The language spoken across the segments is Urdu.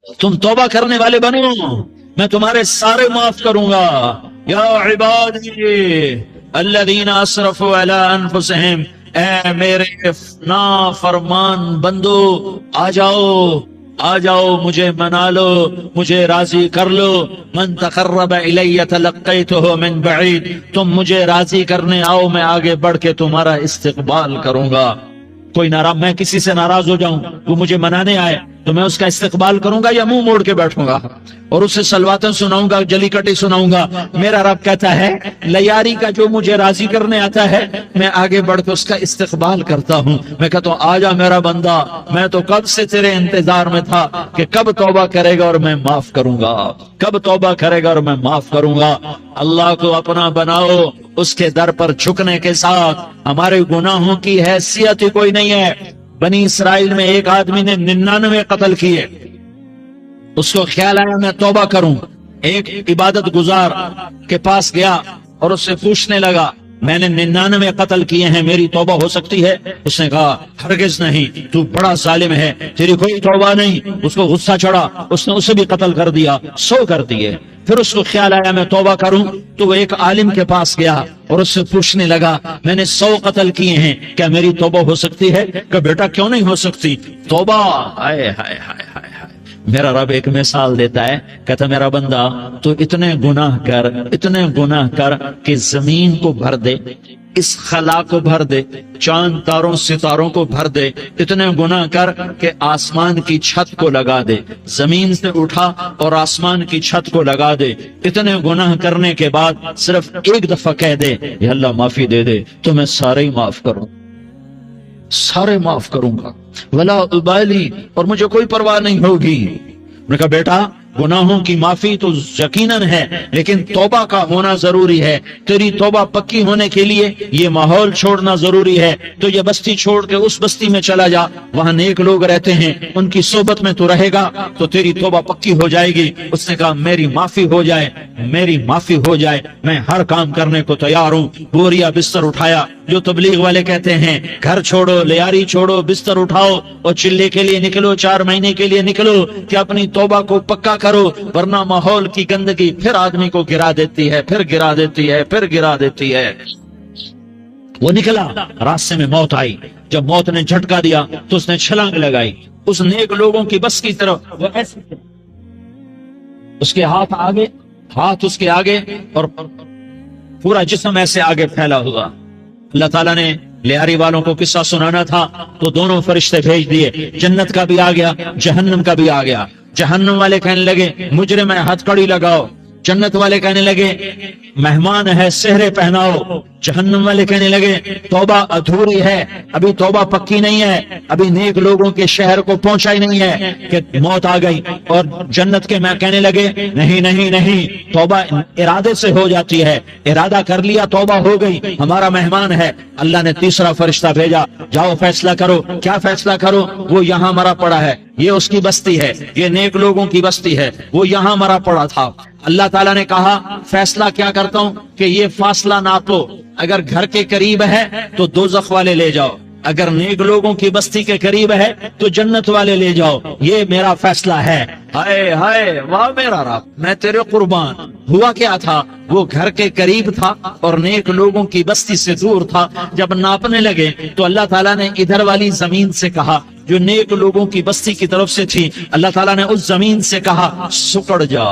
تم توبہ کرنے والے بنو، میں تمہارے سارے معاف کروں گا۔ یا عبادی الذین اسرفوا علی انفسہم، اے میرے نافرمان بندو، آ جاؤ آ جاؤ، مجھے منا لو، مجھے راضی کر لو۔ من تقرب الی تلقیتہ من بعید، تم مجھے راضی کرنے آؤ، میں آگے بڑھ کے تمہارا استقبال کروں گا۔ کوئی ناراض، میں کسی سے ناراض ہو جاؤں، وہ مجھے منانے آئے تو میں اس کا استقبال کروں گا یا منہ موڑ کے بیٹھوں گا اور اسے سلواتیں سناؤں گا، جلی کٹی سناؤں گا؟ میرا رب کہتا ہے لیاری کا جو مجھے راضی کرنے آتا ہے میں آگے بڑھ کے اس کا استقبال کرتا ہوں۔ میں کہتا ہوں آجا میرا بندہ، میں تو کب سے تیرے انتظار میں تھا کہ کب توبہ کرے گا اور میں معاف کروں گا، کب توبہ کرے گا اور میں معاف کروں گا۔ اللہ کو اپنا بناؤ، اس کے در پر جھکنے کے ساتھ۔ ہمارے گناہوں کی حیثیت ہی کوئی نہیں ہے۔ بنی اسرائیل میں ایک آدمی نے 99 قتل کیے، اس کو خیال آیا میں توبہ کروں، ایک عبادت گزار کے پاس گیا اور اس سے پوچھنے لگا میں نے 99 قتل کیے ہیں، میری توبہ ہو سکتی ہے؟ اس نے کہا ہرگز نہیں، تو بڑا ظالم ہے، تیری کوئی توبہ نہیں۔ اس کو غصہ چڑھا، اس نے اسے بھی قتل کر دیا، 100 کر دیے۔ پھر اس کو خیال آیا میں توبہ کروں، تو وہ ایک عالم کے پاس گیا اور اس سے پوچھنے لگا میں نے 100 قتل کیے ہیں، کیا میری توبہ ہو سکتی ہے؟ کہ بیٹا کیوں نہیں ہو سکتی توبہ؟ ہائے ہائے ہائے ہائے ہائے۔ میرا رب ایک مثال دیتا ہے، کہتا میرا بندہ تو اتنے گناہ کر، اتنے گناہ کر کہ زمین کو بھر دے، اس خلا کو بھر دے، چاند تاروں ستاروں کو بھر دے، اتنے گناہ کر کہ آسمان کی چھت کو لگا دے، زمین سے اٹھا اور آسمان کی چھت کو لگا دے۔ اتنے گناہ کرنے کے بعد صرف ایک دفعہ کہہ دے یا اللہ معافی دے دے تو میں سارے ہی معاف کروں، سارے معاف کروں گا، ولا ابالی، اور مجھے کوئی پرواہ نہیں ہوگی۔ میں نے کہا بیٹا گناہوں کی معافی تو یقیناً ہے لیکن توبہ کا ہونا ضروری ہے۔ تیری توبہ پکی ہونے کے لیے یہ ماحول چھوڑنا ضروری ہے۔ تو یہ بستی چھوڑ کے اس بستی میں چلا جا، وہاں نیک لوگ رہتے ہیں، ان کی صحبت میں تو رہے گا تو تیری توبہ پکی ہو جائے گی۔ اس نے کہا میری معافی ہو جائے، میری معافی ہو جائے، میں ہر کام کرنے کو تیار ہوں۔ بوریا بستر اٹھایا، جو تبلیغ والے کہتے ہیں گھر چھوڑو، لیاری چھوڑو، بستر اٹھاؤ اور چلے کے لیے نکلو، 4 مہینے کے لیے نکلو کہ اپنی توبہ کو پکا کرو، ورنہ ماحول کی گندگی پھر آدمی کو گرا دیتی ہے، پھر گرا دیتی ہے، پھر گرا دیتی ہے۔ وہ نکلا، راستے میں موت آئی، جب موت نے جھٹکا دیا تو اس نے چھلانگ لگائی اس نیک لوگوں کی بس کی طرف۔ وہ ایسے اس کے ہاتھ آگے، ہاتھ اس کے آگے اور پورا جسم ایسے آگے پھیلا ہوا۔ اللہ تعالیٰ نے لیاری والوں کو قصہ سنانا تھا تو دونوں فرشتے بھیج دیے، جنت کا بھی آ گیا، جہنم کا بھی آ گیا۔ جہنم والے کہنے لگے مجرم ہے، ہتھ کڑی لگاؤ۔ جنت والے کہنے لگے مہمان ہے، سہرے پہناؤ۔ جہنم والے کہنے لگے توبہ ادھوری ہے، ابھی توبہ پکی نہیں ہے، ابھی نیک لوگوں کے شہر کو پہنچا ہی نہیں ہے کہ موت آ گئی۔ اور جنت کے میں کہنے لگے نہیں نہیں نہیں، توبہ ارادے سے ہو جاتی ہے، ارادہ کر لیا توبہ ہو گئی، ہمارا مہمان ہے۔ اللہ نے تیسرا فرشتہ بھیجا، جاؤ فیصلہ کرو۔ کیا فیصلہ کرو؟ وہ یہاں مرا پڑا ہے، یہ اس کی بستی ہے، یہ نیک لوگوں کی بستی ہے، وہ یہاں مرا پڑا تھا۔ اللہ تعالیٰ نے کہا فیصلہ کیا کرتا ہوں کہ یہ فاصلہ ناپو، اگر گھر کے قریب ہے تو دوزخ والے لے جاؤ، اگر نیک لوگوں کی بستی کے قریب ہے تو جنت والے لے جاؤ، یہ میرا فیصلہ ہے۔ ہائے ہائے واہ میرا رب، میں تیرے قربان۔ ہوا کیا تھا؟ وہ گھر کے قریب تھا اور نیک لوگوں کی بستی سے دور تھا۔ جب ناپنے لگے تو اللہ تعالیٰ نے ادھر والی زمین سے کہا جو نیک لوگوں کی بستی کی طرف سے تھی، اللہ تعالیٰ نے اس زمین سے کہا سکڑ جا،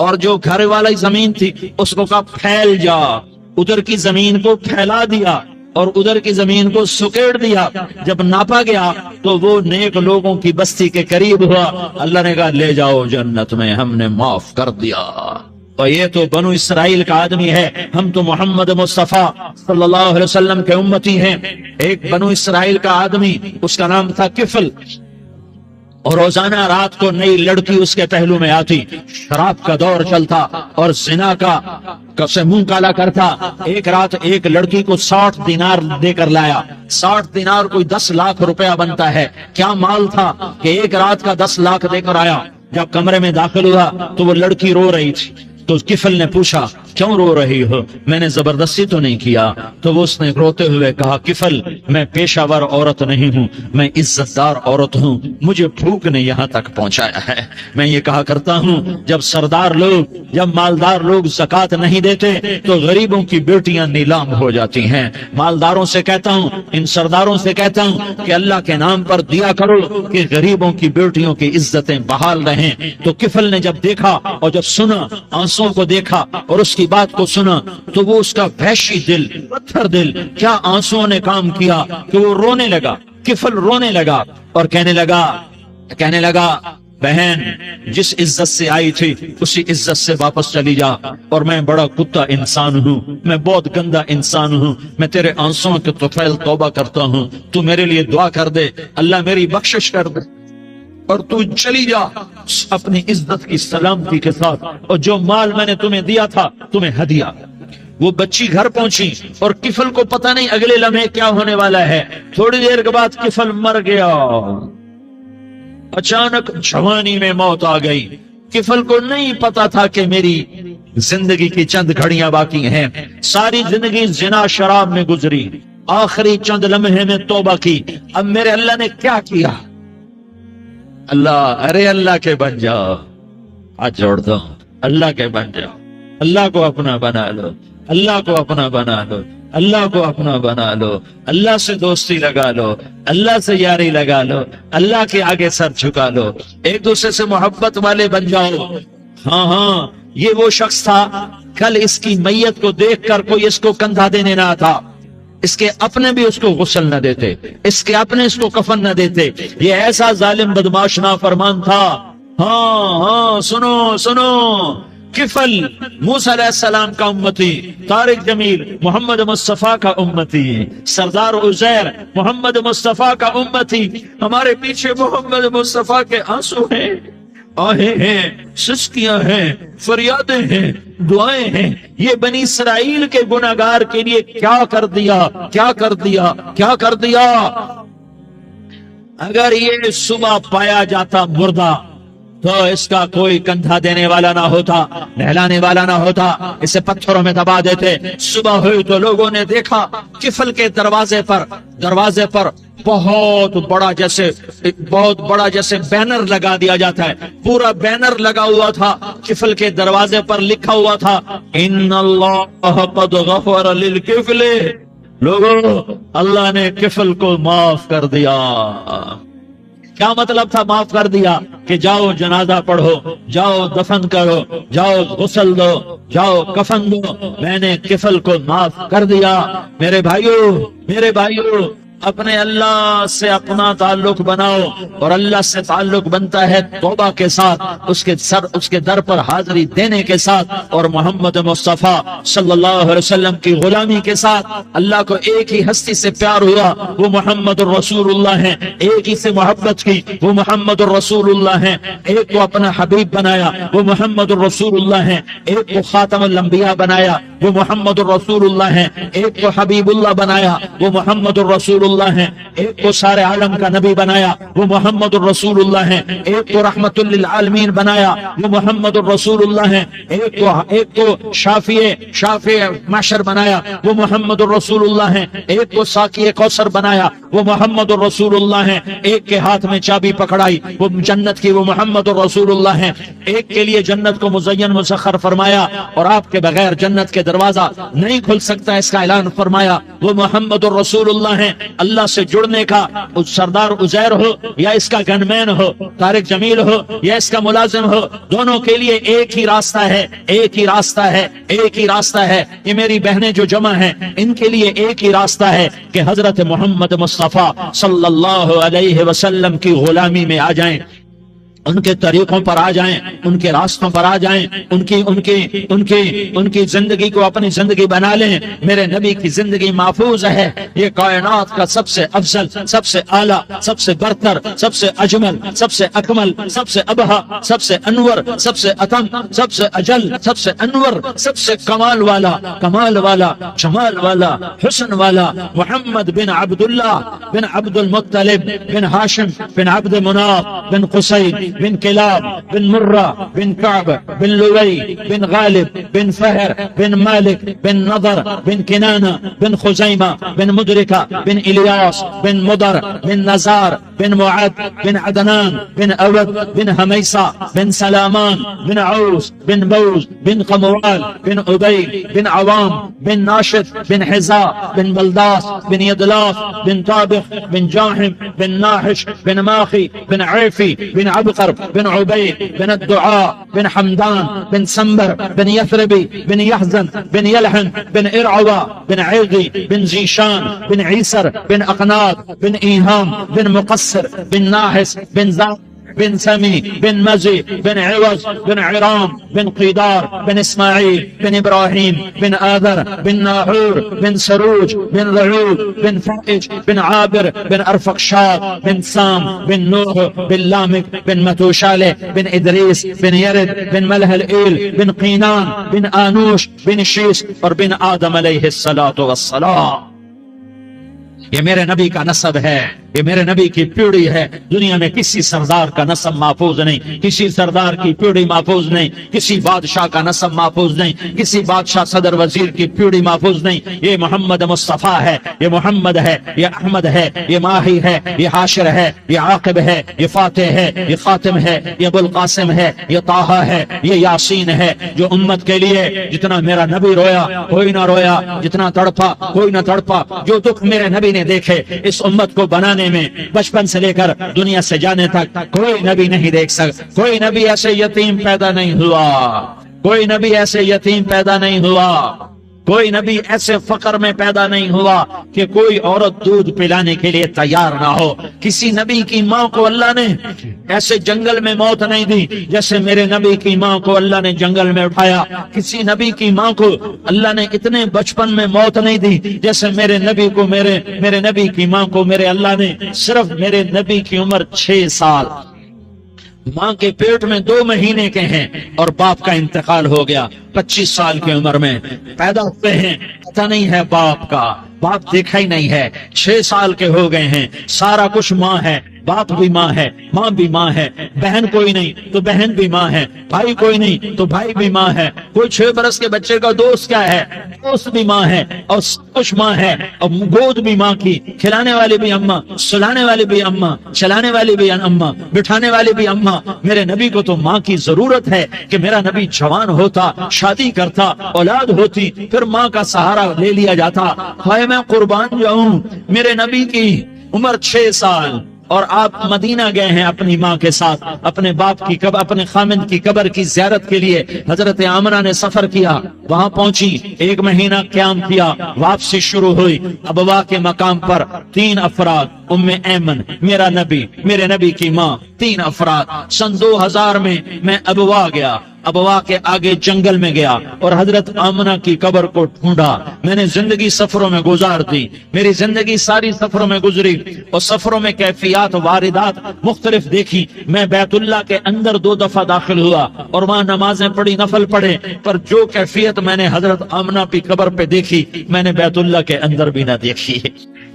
اور جو گھر والی زمین تھی اس کو کہا پھیل جا۔ ادھر کی زمین کو پھیلا دیا اور ادھر کی زمین کو سکیڑ دیا۔ جب ناپا گیا تو وہ نیک لوگوں کی بستی کے قریب ہوا۔ اللہ نے کہا لے جاؤ جنت میں، ہم نے معاف کر دیا۔ اور یہ تو بنو اسرائیل کا آدمی ہے، ہم تو محمد مصطفیٰ صلی اللہ علیہ وسلم کے امتی ہیں۔ ایک بنو اسرائیل کا آدمی، اس کا نام تھا کفل، اور روزانہ رات کو نئی لڑکی اس کے پہلو میں آتی، شراب کا دور چلتا اور زنا کا سے منہ کالا کرتا۔ ایک رات ایک لڑکی کو 60 دینار دے کر لایا۔ 60 دینار کوئی 10 لاکھ روپیہ بنتا ہے۔ کیا مال تھا کہ ایک رات کا 10 لاکھ دے کر آیا۔ جب کمرے میں داخل ہوا تو وہ لڑکی رو رہی تھی، تو کفل نے پوچھا کیوں رو رہی ہو؟ میں نے زبردستی تو نہیں کیا۔ تو وہ اس نے روتے ہوئے کہا کفل میں پیشہ ور عورت نہیں ہوں، میں عزت دار عورت ہوں، مجھے بھوک نے یہاں تک پہنچایا ہے۔ میں یہ کہا کرتا ہوں جب سردار لوگ، جب مالدار لوگ زکوٰۃ نہیں دیتے تو غریبوں کی بیٹیاں نیلام ہو جاتی ہیں۔ مالداروں سے کہتا ہوں، ان سرداروں سے کہتا ہوں کہ اللہ کے نام پر دیا کرو کہ غریبوں کی بیٹیوں کی عزتیں بحال رہیں۔ تو کفل نے جب دیکھا اور جب سنا، آنسوں کو دیکھا اور اس کی بات کو سنا، تو وہ اس کا وحشی دل، پتھر دل، کیا آنسوں نے کام کیا کہ وہ رونے لگا۔ کفل رونے لگا اور کہنے لگا بہن جس عزت سے آئی تھی اسی عزت سے واپس چلی جا، اور میں بڑا کتا انسان ہوں، میں بہت گندا انسان ہوں، میں تیرے آنسوں کے طفیل توبہ کرتا ہوں، تو میرے لیے دعا کر دے، اللہ میری بخشش کر دے، اور تو چلی جا اپنی عزت کی سلامتی کے ساتھ، اور جو مال میں نے تمہیں دیا تھا تمہیں ہدیہ۔ وہ بچی گھر پہنچی اور کفل کو پتہ نہیں اگلے لمحے کیا ہونے والا ہے۔ تھوڑی دیر کے بعد کفل مر گیا، اچانک جوانی میں موت آ گئی۔ کفل کو نہیں پتا تھا کہ میری زندگی کی چند گھڑیاں باقی ہیں، ساری زندگی زنا شراب میں گزری، آخری چند لمحے میں توبہ کی۔ اب میرے اللہ نے کیا کیا؟ اللہ کے بن جاؤ، ہاتھ جوڑ دو، اللہ کے بن جاؤ، اللہ کو اپنا بنا لو، اللہ کو اپنا بنا لو، اللہ کو اپنا بنا لو، اللہ سے دوستی لگا لو، اللہ سے یاری لگا لو، اللہ کے آگے سر جھکا لو، ایک دوسرے سے محبت والے بن جاؤ۔ ہاں یہ وہ شخص تھا، کل اس کی میت کو دیکھ کر کوئی اس کو کندھا دینے نہ تھا، اس کے اپنے بھی اس کو غسل نہ دیتے، اس کے اپنے اس کو کفن نہ دیتے، یہ ایسا ظالم بدماش نافرمان تھا۔ ہاں سنو، کفل موسیٰ علیہ السلام کا امتی، طارق جمیل محمد مصطفیٰ کا امتی، سردار عزیر محمد مصطفیٰ کا امتی، ہمارے پیچھے محمد مصطفیٰ کے آنسو ہیں، آہیں ہیں، سسکیاں ہیں، فریادیں ہیں، دعائیں ہیں۔ یہ بنی اسرائیل کے گناہگار کے لیے کیا کر دیا۔ اگر یہ صبح پایا جاتا مردہ تو اس کا کوئی کندھا دینے والا نہ ہوتا، نہلانے والا نہ ہوتا، اسے پتھروں میں دبا دیتے۔ صبح ہوئی تو لوگوں نے دیکھا کفل کے دروازے پر بہت بڑا جیسے بینر لگا دیا جاتا ہے، پورا بینر لگا ہوا تھا، کفل کے دروازے پر لکھا ہوا تھا ان اللہ قد غفر للکفل، لوگوں اللہ نے کفل کو معاف کر دیا۔ کیا مطلب تھا معاف کر دیا؟ کہ جاؤ جنازہ پڑھو، جاؤ دفن کرو، جاؤ غسل دو، جاؤ کفن دو، میں نے کفل کو معاف کر دیا۔ میرے بھائیو اپنے اللہ سے اپنا تعلق بناؤ، اور اللہ سے تعلق بنتا ہے توبہ کے ساتھ، اس کے در پر حاضری دینے کے ساتھ، اور محمد مصطفیٰ صلی اللہ علیہ وسلم کی غلامی کے ساتھ۔ اللہ کو ایک ہی ہستی سے پیار ہوا، وہ محمد الرسول اللہ ہے، ایک ہی سے محبت کی، وہ محمد الرسول اللہ ہے، ایک کو اپنا حبیب بنایا، وہ محمد الرسول اللہ ہے، ایک کو خاتم الانبیاء بنایا، وہ محمد الرسول اللہ ہے، ایک کو حبیب اللہ بنایا، وہ محمد الرسول اللہ ہے، ایک کو سارے عالم کا نبی بنایا، وہ محمد الرسول اللہ ہے، ایک کو رحمت للعالمین بنایا، وہ محمد الرسول اللہ ہے، ایک کو شافع محشر بنایا، وہ محمد الرسول اللہ ہے، ایک کو ساقی کوثر بنایا، وہ محمد الرسول اللہ ہے، ایک کے ہاتھ میں چابی پکڑائی وہ جنت کی، وہ محمد الرسول اللہ ہے، ایک کے لیے جنت کو مزین مسخر فرمایا اور آپ کے بغیر جنت کے دروازہ نہیں کھل سکتا اس کا اعلان فرمایا، وہ محمد الرسول اللہ ہے۔ اللہ سے جڑنے کا سردار عزیر ہو یا اس کا گنمین ہو، طارق جمیل ہو یا اس کا ملازم ہو، دونوں کے لیے ایک ہی راستہ ہے۔ یہ میری بہنیں جو جمع ہیں ان کے لیے ایک ہی راستہ ہے کہ حضرت محمد مصطفیٰ صلی اللہ علیہ وسلم کی غلامی میں آ جائیں، ان کے طریقوں پر آ جائیں، ان کے راستوں پر آ جائیں، ان کی زندگی کو اپنی زندگی بنا لیں۔ میرے نبی کی زندگی محفوظ ہے، یہ کائنات کا سب سے افضل، سب سے اعلیٰ، سب سے برتر، سب سے اجمل، سب سے اکمل، سب سے ابہا، سب سے انور، سب سے اتم، سب سے اجل، سب سے انور، سب سے کمال والا، جمال والا، حسن والا، محمد بن عبداللہ بن عبد المطلب بن ہاشم بن عبد مناف بن قصی بن کلاب بن مرہ بن کعب بن لوی بن غالب بن فہر بن مالک بن نضر بن کنانہ بن خزیمہ بن مدرکہ بن الیاس بن مضر بن نزار بن معد بن عدنان بن اود بن حمیسہ بن سلامان بن عوس بن بوز بن قموال بن عبید بن عوام بن ناشد بن حزا بن بلداس بن يدلاف بن طابخ بن جاحم بن ناحش بن ماخي بن عيفي بن عبقر بن عبيد بن الدعاء بن حمدان بن سنبر بن يثربي بن يحزن بن يلحن بن إرعوى بن عيغي بن زيشان بن عيسر بن أقناط بن إيهام بن مقصر بن ناحس بن زاق بن سمي بن مزي بن عوز بن عرام بن قيدار بن إسماعيل بن إبراهيم بن آذر بن ناحور بن سروج بن رعود بن فائج بن عابر بن أرفقشاد بن سام بن نوح بن لامك بن متوشالة بن إدريس بن يرد بن ملهلئيل بن قينان بن آنوش بن شيس اور بن آدم علیہ الصلاة والسلام. یہ میرے نبی کا نسب ہے، یہ میرے نبی کی پیڑھی ہے. دنیا میں کسی سردار کا نسب محفوظ نہیں، کسی سردار کی پیڑھی محفوظ نہیں، کسی بادشاہ کا نسب محفوظ نہیں، کسی بادشاہ صدر وزیر کی پیڑھی محفوظ نہیں. یہ محمد مصطفیٰ ہے، یہ محمد ہے، یہ احمد ہے، یہ ماہی ہے، یہ حاشر ہے، یہ عاقب ہے، یہ فاتح ہے، یہ خاتم ہے، یہ ابو القاسم ہے، یہ طٰہٰ ہے، یہ یاسین ہے. جو امت کے لیے جتنا میرا نبی رویا کوئی نہ رویا، جتنا تڑپا کوئی نہ تڑپا. جو دکھ میرے نبی نے دیکھے اس امت کو بنانے میں، بچپن سے لے کر دنیا سے جانے تک کوئی نبی نہیں دیکھ سکتا. کوئی نبی ایسے یتیم پیدا نہیں ہوا، کوئی نبی ایسے یتیم پیدا نہیں ہوا، کوئی نبی ایسے فقر میں پیدا نہیں ہوا کہ کوئی عورت دودھ پلانے کے لیے تیار نہ ہو. کسی نبی کی ماں کو اللہ نے ایسے جنگل میں موت نہیں دی جیسے میرے نبی کی ماں کو اللہ نے جنگل میں اٹھایا. کسی نبی کی ماں کو اللہ نے اتنے بچپن میں موت نہیں دی جیسے میرے نبی کو میرے نبی کی ماں کو میرے اللہ نے صرف میرے نبی کی عمر 6 سال، ماں کے پیٹ میں 2 مہینے کے ہیں اور باپ کا انتقال ہو گیا 25 سال کی عمر میں. پیدا ہوئے ہیں، پتہ نہیں ہے باپ کا، باپ دیکھا ہی نہیں ہے. 6 سال کے ہو گئے ہیں، سارا کچھ ماں ہے. باپ بھی ماں ہے، ماں بھی ماں ہے. بہن کوئی نہیں تو بہن بھی ماں ہے، بھائی کوئی نہیں تو بھائی بھی ماں ہے. کوئی 6 برس کے بچے کا دوست کیا ہے، دوست بھی ماں ہے اور سب کچھ ماں ہے. اور گود بھی ماں کی، کھلانے والی بھی اماں، سلانے والی بھی اماں، چلانے والی بھی اماں، بٹھانے والی بھی اماں. میرے نبی کو تو ماں کی ضرورت ہے کہ میرا نبی جوان ہوتا، شادی کرتا، اولاد ہوتی، پھر ماں کا سہارا لے لیا جاتا. ہائے میں قربان جاؤں، میرے نبی کی عمر 6 سال اور آپ مدینہ گئے ہیں اپنی ماں کے ساتھ، اپنے باپ کی قبر، اپنے خامند کی قبر کی زیارت کے لیے. حضرت آمنہ نے سفر کیا، وہاں پہنچی، 1 مہینہ قیام کیا، واپسی شروع ہوئی. ابوا کے مقام پر 3 افراد، ام ایمن، میرا نبی، میرے نبی کی ماں، 3 افراد. سن 2000 میں میں ابوا گیا، ابوا کے آگے جنگل میں گیا اور حضرت آمنہ کی قبر کو ڈھونڈا. میں نے زندگی سفروں میں گزار دی، میری زندگی ساری سفروں میں گزری اور سفروں میں کیفیات واردات مختلف دیکھی. میں بیت اللہ کے اندر 2 دفعہ داخل ہوا اور وہاں نمازیں پڑھی، نفل پڑھے، پر جو کیفیت میں نے حضرت آمنہ کی قبر پہ دیکھی میں نے بیت اللہ کے اندر بھی نہ دیکھی.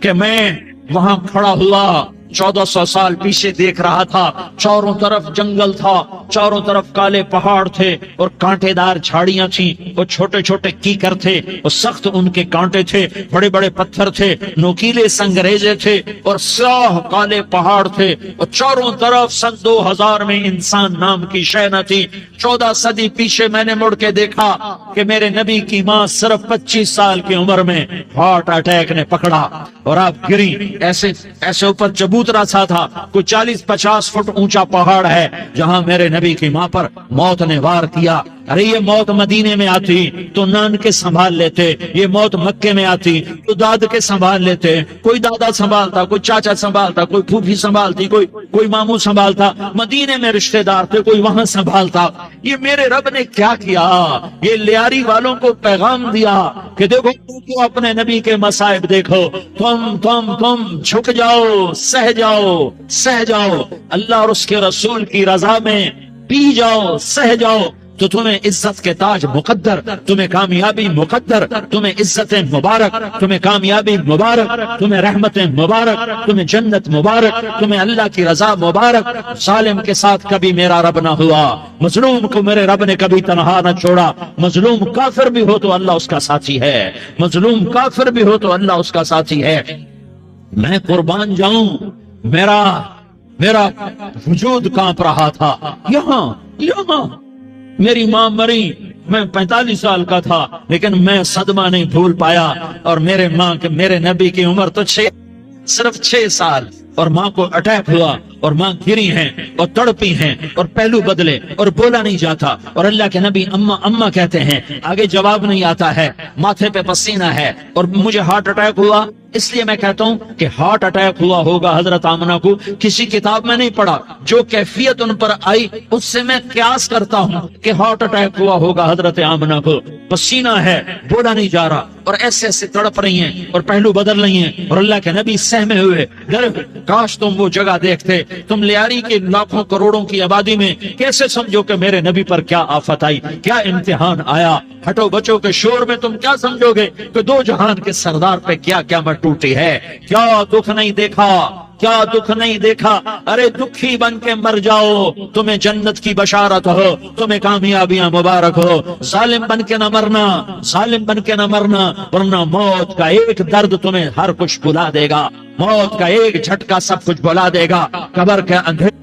کہ میں وہاں کھڑا ہوا 1400 سال پیچھے دیکھ رہا تھا، چاروں طرف جنگل تھا، چاروں طرف کالے پہاڑ تھے اور کانٹے دار جھاڑیاں تھیں اور چھوٹے چھوٹے کیکر تھے اور سخت ان کے کانٹے تھے، بڑے بڑے پتھر تھے، نوکیلے سنگریزے تھے اور سیاہ کالے پہاڑ تھے اور چاروں طرف. سن 2000 میں انسان نام کی شے نہ تھی. 14 صدی پیچھے میں نے مڑ کے دیکھا کہ میرے نبی کی ماں صرف 25 سال کی عمر میں ہارٹ اٹیک نے پکڑا اور آپ گری. ایسے اوپر چبوترا سا تھا، کوئی 40-50 فٹ اونچا پہاڑ ہے جہاں میرے نبی کی ماں پر موت نے وار کیا. ارے یہ موت مدینے میں آتی تو نان کے سنبھال لیتے، یہ موت مکے میں آتی تو داد کے سنبھال لیتے. کوئی دادا سنبھالتا، کوئی چاچا سنبھالتا، کوئی پھوپھی سنبھالتی، کوئی ماموں سنبھالتا. مدینے میں رشتہ دار تھے، کوئی وہاں سنبھالتا. یہ میرے رب نے کیا کیا؟ یہ لیاری والوں کو پیغام دیا کہ دیکھو تو اپنے نبی کے مصائب دیکھو، تم جھک جاؤ، سہ جاؤ، اللہ اور اس کے رسول کی رضا میں پی جاؤ، سہ جاؤ. تو تمہیں عزت کے تاج مقدر، تمہیں کامیابی مقدر، تمہیں عزتیں مبارک، تمہیں کامیابی مبارک، تمہیں رحمتیں مبارک، تمہیں جنت مبارک، تمہیں اللہ کی رضا مبارک۔ ظالم کے ساتھ کبھی میرا رب نہ ہوا، مظلوم کو میرے رب نے کبھی تنہا نہ چھوڑا۔ مظلوم کافر بھی ہو تو اللہ اس کا ساتھی ہے، مظلوم کافر بھی ہو تو اللہ اس کا ساتھی ہے۔ میں قربان جاؤں، میرا وجود کانپ رہا تھا۔ یہاں میری ماں مری، میں 45 سال کا تھا، لیکن میں صدمہ نہیں بھول پایا۔ اور میرے نبی کی عمر تو صرف 6 سال، اور ماں کو اٹیک ہوا اور ماں گری ہیں اور تڑپی ہیں اور پہلو بدلے اور بولا نہیں جاتا، اور اللہ کے نبی اما اما کہتے ہیں، آگے جواب نہیں آتا ہے، ماتھے پہ پسینہ ہے، اور مجھے ہارٹ اٹیک ہوا۔ اس لیے میں کہتا ہوں کہ ہارٹ اٹیک ہوا ہوگا حضرت آمنہ کو، کسی کتاب میں نہیں پڑھا، جو کیفیت ان پر آئی اس سے میں قیاس کرتا ہوں کہ ہارٹ اٹیک ہوا ہوگا حضرت آمنہ کو۔ پسینہ ہے، بولا نہیں جا رہا، اور ایسے تڑپ رہی ہیں اور پہلو بدل رہی ہیں، اور اللہ کے نبی سہمے ہوئے ڈرے ہوئے۔ کاش تم وہ جگہ دیکھتے، تم لیاری کے لاکھوں کروڑوں کی آبادی میں کیسے سمجھو کہ میرے نبی پر کیا آفت آئی، کیا امتحان آیا۔ ہٹو بچوں کے شور میں تم کیا سمجھو گے کہ 2 جہان کے سردار پہ کیا قیامت ٹوٹی ہے۔ کیا دکھ نہیں دیکھا، کیا دکھ نہیں دیکھا۔ ارے دکھی بن کے مر جاؤ، تمہیں جنت کی بشارت ہو، تمہیں کامیابیاں مبارک ہو۔ ظالم بن کے نہ مرنا، ظالم بن کے نہ مرنا، ورنہ موت کا ایک درد تمہیں ہر کچھ بھلا دے گا، موت کا ایک جھٹکا سب کچھ بھلا دے گا، قبر کے اندھیرے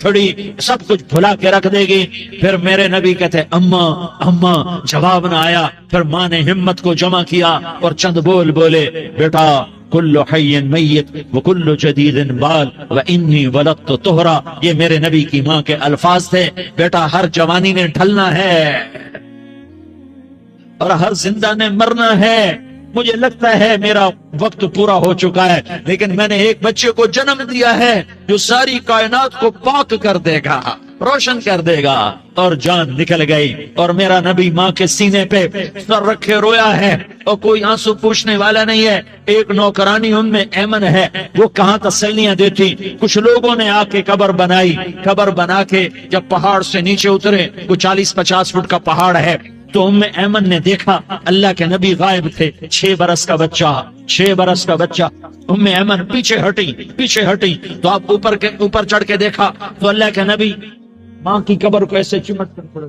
تھوڑی سب کچھ بھلا کے رکھ دے گی۔ پھر میرے نبی کہتے اما، جواب نہ آیا۔ پھر ماں نے ہمت کو جمع کیا اور چند بول بولے، بیٹا کل حی میت وکل جدید بال وانی ولدت طہرا۔ یہ میرے نبی کی ماں کے الفاظ تھے، بیٹا ہر جوانی نے ڈھلنا ہے اور ہر زندہ نے مرنا ہے۔ مجھے لگتا ہے میرا وقت پورا ہو چکا ہے، لیکن میں نے ایک بچے کو جنم دیا ہے جو ساری کائنات کو پاک کر دے گا، روشن کر دے گا۔ اور جان نکل گئی، اور میرا نبی ماں کے سینے پہ سر رکھے رویا ہے، اور کوئی آنسو پوچھنے والا نہیں ہے۔ ایک نوکرانی ان میں ایمن ہے، وہ کہاں تسلیاں دیتی۔ کچھ لوگوں نے آ کے قبر بنائی، قبر بنا کے جب پہاڑ سے نیچے اترے، کوئی 40-50 فٹ کا پہاڑ ہے، تو ایمن نے دیکھا اللہ کے نبی غائب تھے، 6 برس کا بچہ۔ ایمن پیچھے ہٹی تو آپ اوپر چڑھ کے دیکھا تو اللہ کے نبی ماں کی قبر کو ایسے چمٹ کر پڑے،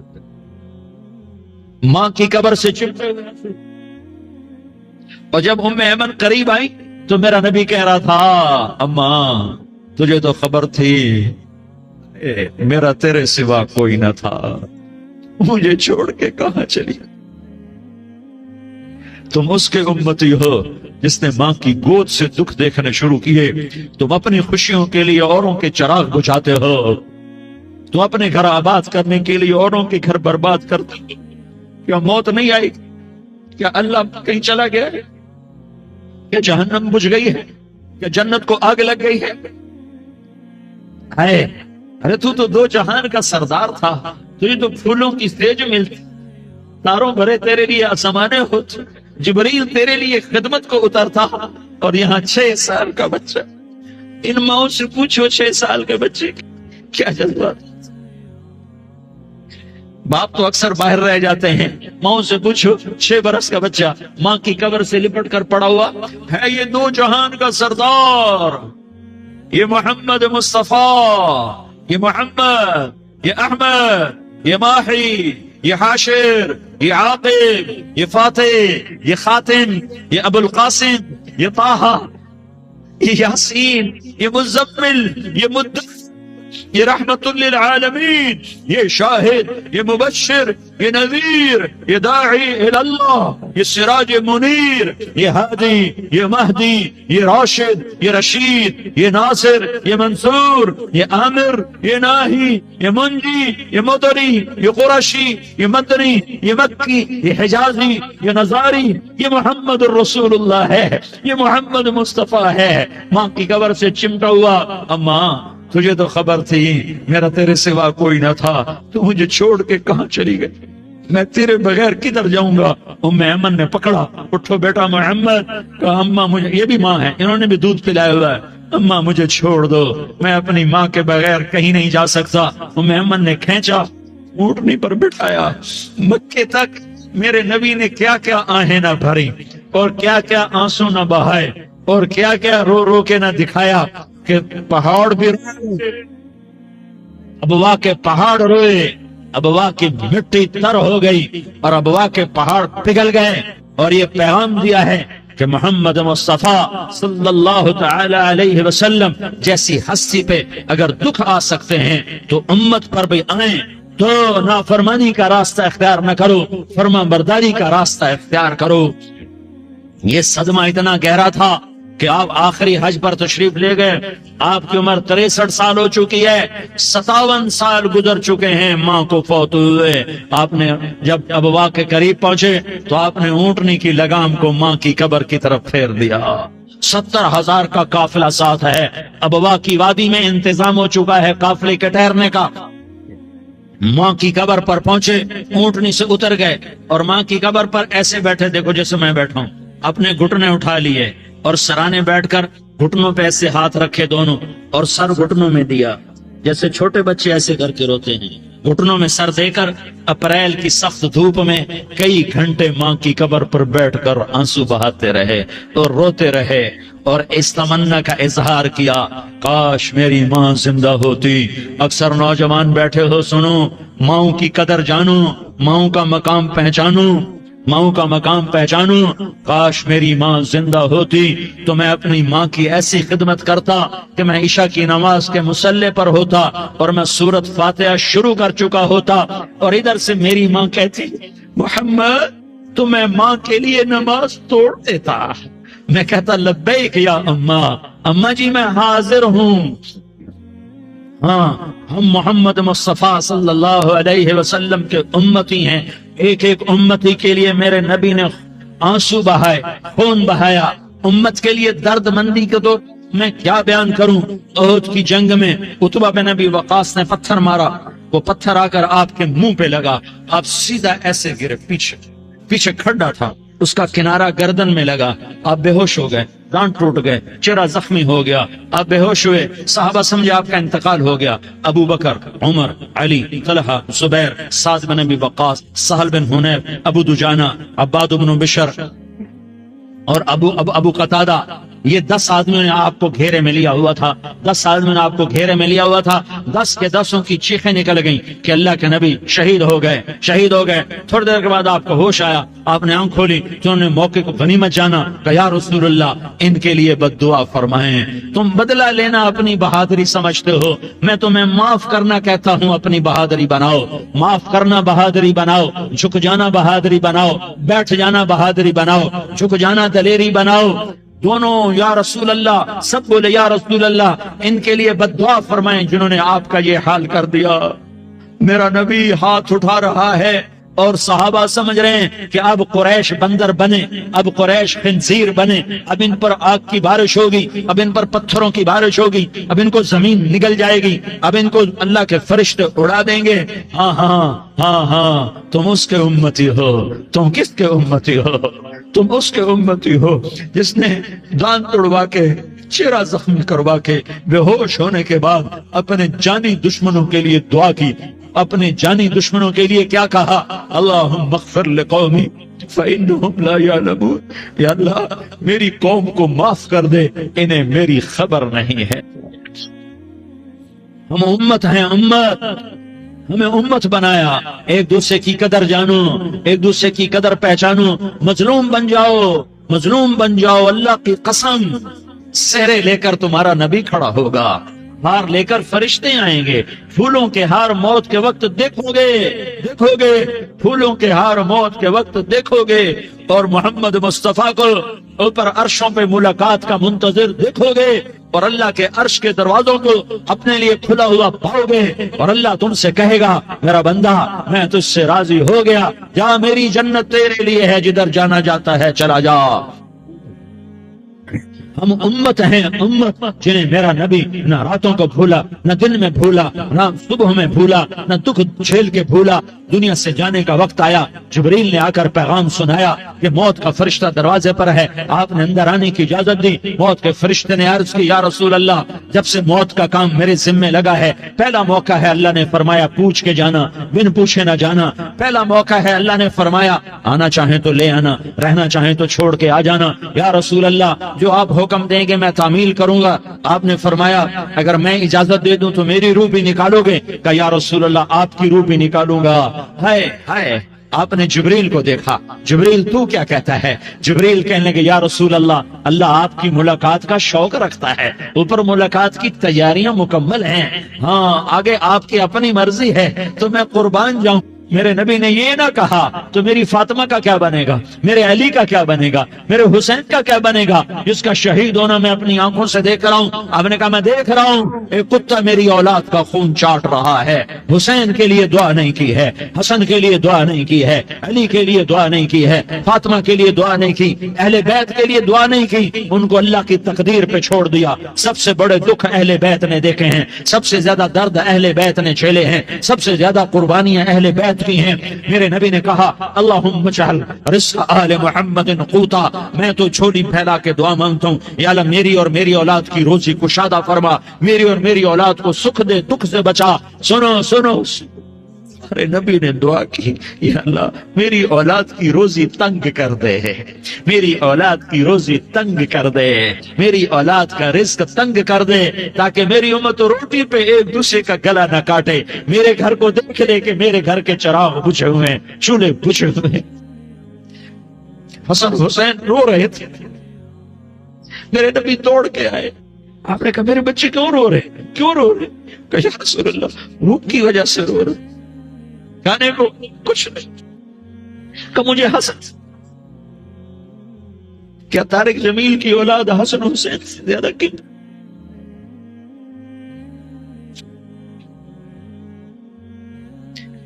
ماں کی قبر سے چمٹے ہوئے۔ اور جب ایمن قریب آئی تو میرا نبی کہہ رہا تھا، اماں تجھے تو خبر تھی، میرا تیرے سوا کوئی نہ تھا، مجھے چھوڑ کے کہاں چلی؟ تم اس کے امتی ہو جس نے ماں کی گود سے دکھ دیکھنے شروع کیے۔ تم اپنی خوشیوں کے لیے اوروں کے چراغ بجھاتے ہو، تم اپنے گھر آباد کرنے کے لیے اوروں کے گھر برباد کرتے ہو۔ کیا موت نہیں آئی؟ کیا اللہ کہیں چلا گیا ہے؟ کیا جہنم بجھ گئی ہے؟ کیا جنت کو آگ لگ گئی ہے؟ ارے تو 2 جہان کا سردار تھا، تجھے تو پھولوں کی سیج ملتی، تاروں بھرے تیرے لیے آسمانے ہوتے، جبریل تیرے لیے خدمت کو اترتا، اور یہاں 6 سال کا بچہ۔ ان ماؤں سے پوچھو 6 سال کے بچے کیا جذبات۔ باپ تو اکثر باہر رہ جاتے ہیں، ماؤں سے پوچھو 6 برس کا بچہ ماں کی قبر سے لپٹ کر پڑا ہوا ہے۔ یہ 2 جہان کا سردار، یہ محمد مصطفیٰ، یہ محمد، یہ احمد، یہ ماہی، یہ حاشر، یہ عاقب، یہ فاتح، یہ خاتم، یہ ابو القاسم، یہ طہ، یہ یاسین، یہ مزمل، یہ مدثر، یہ رحمت للعالمین، یہ شاہد، یہ مبشر، یہ نذیر، یہ داعی اللہ، یہ سراج منیر، یہ ہادی، یہ مہدی، یہ راشد، یہ رشید، یہ ناصر، یہ منصور، یہ عامر، یہ ناہی، یہ منجی، یہ مدری، یہ قرشی، یہ مدنی، یہ مکی، یہ حجازی، یہ نظاری، یہ محمد الرسول اللہ ہے، یہ محمد مصطفیٰ ہے۔ ماں کی قبر سے چمٹا ہوا، اماں تجھے تو خبر تھی میرا تیرے سوا کوئی نہ تھا، تو مجھے چھوڑ کے کہاں چلی گئی؟ میں تیرے بغیر کدھر جاؤں گا؟ ایمن نے پکڑا، اٹھو بیٹا محمد، کہا اماں مجھے، یہ بھی ماں ہے، انہوں نے بھی دودھ پلایا ہوا ہے، اماں مجھے چھوڑ دو، میں اپنی ماں کے بغیر کہیں نہیں جا سکتا۔ ایمن نے کھینچا اونٹنی پر بٹھایا، مکے تک میرے نبی نے کیا کیا آہیں نہ بھری اور کیا کیا آنسو نہ بہائے اور کیا کیا رو رو کے نہ دکھایا کہ پہاڑ بھی روئے، ابوا کے پہاڑ روئے، ابوا کی مٹی تر ہو گئی اور ابوا کے پہاڑ پگھل گئے۔ اور یہ پیغام دیا ہے کہ محمد مصطفیٰ صلی اللہ تعالی علیہ وسلم جیسی ہستی پہ اگر دکھ آ سکتے ہیں تو امت پر بھی آئیں، تو نافرمانی کا راستہ اختیار نہ کرو، فرما برداری کا راستہ اختیار کرو۔ یہ صدمہ اتنا گہرا تھا کہ آپ آخری حج پر تشریف لے گئے، آپ کی عمر 63 سال ہو چکی ہے، 57 سال گزر چکے ہیں ماں کو فوت ہوئے۔ آپ نے جب ابوا کے قریب پہنچے تو آپ نے اونٹنی کی لگام کو ماں کی قبر کی طرف پھیر دیا۔ 70,000 کا قافلہ ساتھ ہے، ابوا کی وادی میں انتظام ہو چکا ہے قافلے کے ٹھہرنے کا۔ ماں کی قبر پر پہنچے، اونٹنی سے اتر گئے اور ماں کی قبر پر ایسے بیٹھے، دیکھو جیسے میں بیٹھا ہوں، اپنے گھٹنے اٹھا لیے اور سرانے بیٹھ کر گھٹنوں پہ ایسے ہاتھ رکھے دونوں اور سر گھٹنوں میں دیا، جیسے چھوٹے بچے ایسے کر کے روتے ہیں، گھٹنوں میں سر دے کر اپریل کی سخت دھوپ میں کئی گھنٹے ماں کی قبر پر بیٹھ کر آنسو بہاتے رہے اور روتے رہے اور اس تمنا کا اظہار کیا، کاش میری ماں زندہ ہوتی۔ اکثر نوجوان بیٹھے ہو، سنو، ماؤں کی قدر جانو، ماؤں کا مقام پہچانو، ماؤں کا مقام پہچانو۔ کاش میری ماں زندہ ہوتی تو میں اپنی ماں کی ایسی خدمت کرتا کہ میں عشاء کی نماز کے مصلی پر ہوتا اور میں سورۃ فاتحہ شروع کر چکا ہوتا اور ادھر سے میری ماں کہتی، محمد تو میں ماں کے لیے نماز توڑ دیتا۔ میں کہتا، لبیک یا اماں، اماں جی میں حاضر ہوں۔ ہاں، ہم محمد مصطفیٰ صلی اللہ علیہ وسلم کے امتی ہیں، ایک ایک امتی کے لیے میرے نبی نے آنسو بہائے، خون بہایا، امت کے لیے درد مندی کے تو میں کیا بیان کروں۔ احد کی جنگ میں عتبہ بن ابی وقاص نے پتھر مارا، وہ پتھر آ کر آپ کے منہ پہ لگا، آپ سیدھا ایسے گرے، پیچھے کھڈا تھا، اس کا کنارہ گردن میں لگا، آپ بے ہوش ہو گئے، دانت ٹوٹ گئے، چہرہ زخمی ہو گیا، آپ بے ہوش ہوئے، صحابہ سمجھے آپ کا انتقال ہو گیا۔ ابو بکر، عمر، علی، طلحہ، زبیر، سعد بن ابی وقاص، سہل بن حنیف، ابو دجانہ، عباد بن بشر اور ابو قتادہ، یہ 10 آدمیوں نے آپ کو گھیرے میں لیا ہوا تھا، 10 آدمیوں نے آپ کو گھیرے میں لیا ہوا تھا، 10 کے 10 کی چیخیں نکل گئیں کہ اللہ کے نبی شہید ہو گئے، شہید ہو گئے۔ تھوڑی دیر کے بعد آپ کو ہوش آیا، آپ نے آنکھ کھولی تو انہوں نے موقع کو غنیمت جانا کہ یا رسول اللہ ان کے لیے بد دعا فرمائیں۔ تم بدلہ لینا اپنی بہادری سمجھتے ہو، میں تمہیں معاف کرنا کہتا ہوں، اپنی بہادری بناؤ، معاف کرنا بہادری بناؤ، جھک جانا بہادری بناؤ، بیٹھ جانا بہادری بناؤ، جھک جانا دلیری بناؤ۔ دونوں یا رسول اللہ، سب بولے یا رسول اللہ، ان کے لیے بد دعا فرمائیں جنہوں نے آپ کا یہ حال کر دیا۔ میرا نبی ہاتھ اٹھا رہا ہے اور صحابہ سمجھ رہے ہیں کہ اب قریش بندر بنے، اب قریش خنزیر بنے، اب ان پر آگ کی بارش ہوگی، اب ان پر پتھروں کی بارش ہوگی، اب ان کو زمین نگل جائے گی، اب ان کو اللہ کے فرشتے اڑا دیں گے۔ ہاں ہاں ہاں ہاں، تم اس کے امتی ہو۔ تم کس کے امتی ہو؟ تم اس کے امتی ہو جس نے دان توڑوا کے، چہرہ زخمی کروا کے، بے ہوش ہونے کے بعد اپنے جانی دشمنوں کے لیے دعا کی، اپنے جانی دشمنوں کے لیے کیا کہا؟ اللہم اغفر لقومی فإنہم لا یعلمون، یا اللہ میری قوم کو معاف کر دے، انہیں میری خبر نہیں ہے۔ ہم امت ہیں، امت، ہمیں امت بنایا، ایک دوسرے کی قدر جانو، ایک دوسرے کی قدر پہچانو، مظلوم بن جاؤ، مظلوم بن جاؤ، اللہ کی قسم سہرے لے کر تمہارا نبی کھڑا ہوگا، ہار لے کر فرشتے آئیں گے، پھولوں کے ہار موت کے وقت دیکھو گے، دیکھو گے، پھولوں کے ہار موت کے وقت دیکھو گے، اور محمد مصطفیٰ کو اوپر عرشوں پہ ملاقات کا منتظر دیکھو گے، اور اللہ کے عرش کے دروازوں کو اپنے لیے کھلا ہوا پاؤ گے، اور اللہ تم سے کہے گا میرا بندہ میں تجھ سے راضی ہو گیا، جا میری جنت تیرے لیے ہے، جدھر جانا جاتا ہے چلا جا۔ ہم امت ہیں، امت جنہیں میرا نبی نہ راتوں کو بھولا، نہ دن میں بھولا، نہ صبح میں بھولا، نہ دکھ جھیل کے بھولا، دنیا سے جانے کا وقت آیا، جبریل نے آ کر پیغام سنایا کہ موت کا فرشتہ دروازے پر ہے، آپ نے اندر آنے کی اجازت دی۔ موت کے فرشتے نے عرض کی یا رسول اللہ، جب سے موت کا کام میرے ذمہ لگا ہے، پہلا موقع ہے اللہ نے فرمایا پوچھ کے جانا، بن پوچھے نہ جانا، پہلا موقع ہے اللہ نے فرمایا آنا چاہیں تو لے آنا، رہنا چاہیں تو چھوڑ کے آ جانا۔ یا رسول اللہ جو آپ حکم دیں گے میں تعمیل کروں گا۔ آپ نے فرمایا اگر میں اجازت دے دوں تو میری روح بھی نکالو گے؟ کہ یا رسول اللہ آپ کی روح بھی نکالوں گا۔ ہائے ہائے، آپ نے جبریل کو دیکھا، جبریل تو کیا کہتا ہے؟ جبریل کہنے لگے یا رسول اللہ، اللہ آپ کی ملاقات کا شوق رکھتا ہے، اوپر ملاقات کی تیاریاں مکمل ہیں، ہاں آگے آپ کی اپنی مرضی ہے تو میں قربان جاؤں۔ میرے نبی نے یہ نہ کہا تو میری فاطمہ کا کیا بنے گا، میرے علی کا کیا بنے گا، میرے حسین کا کیا بنے گا جس کا شہید ہونا میں اپنی آنکھوں سے دیکھ رہا ہوں۔ آپ نے کہا میں دیکھ رہا ہوں ایک کتا میری اولاد کا خون چاٹ رہا ہے، حسین کے لیے دعا نہیں کی ہے، حسن کے لیے دعا نہیں کی ہے، علی کے لیے دعا نہیں کی ہے، فاطمہ کے لیے دعا نہیں کی، اہل بیت کے لیے دعا نہیں کی، ان کو اللہ کی تقدیر پہ چھوڑ دیا۔ سب سے بڑے دکھ اہل بیت نے دیکھے ہیں، سب سے زیادہ درد اہل بیت نے جھیلے ہیں، سب سے زیادہ قربانیاں اہل بیت کی ہیں۔ میرے نبی نے کہا اللہم اجعل رزق آل محمد قوتا، میں تو جھولی پھیلا کے دعا مانگتا ہوں یا اللہ میری اور میری اولاد کی روزی کشادہ فرما، میری اور میری اولاد کو سکھ دے، دکھ سے بچا۔ سنو سنو، میرے نبی نے دعا کی یا اللہ میری اولاد کی روزی تنگ کر دے، میری اولاد کی روزی تنگ کر دے، میری اولاد کا رزق تنگ کر دے، تاکہ میری امت روٹی پہ ایک دوسرے کا گلا نہ کاٹے، میرے گھر کو دیکھ لے کہ میرے گھر کے چراغ بجھے ہوئے ہیں، چولہے بجھے ہوئے ہیں۔ حسن حسین رو رہے تھے، میرے نبی توڑ کے آئے، آپ نے کہا میرے بچے کیوں رو رہے، کیوں رو رہے؟ کہ یا رسول اللہ بھوک کی وجہ سے رو رہے، کھانے کو کچھ نہیں، کہ مجھے حسد، کیا طارق جمیل کی اولاد حسن حسین سے زیادہ کی؟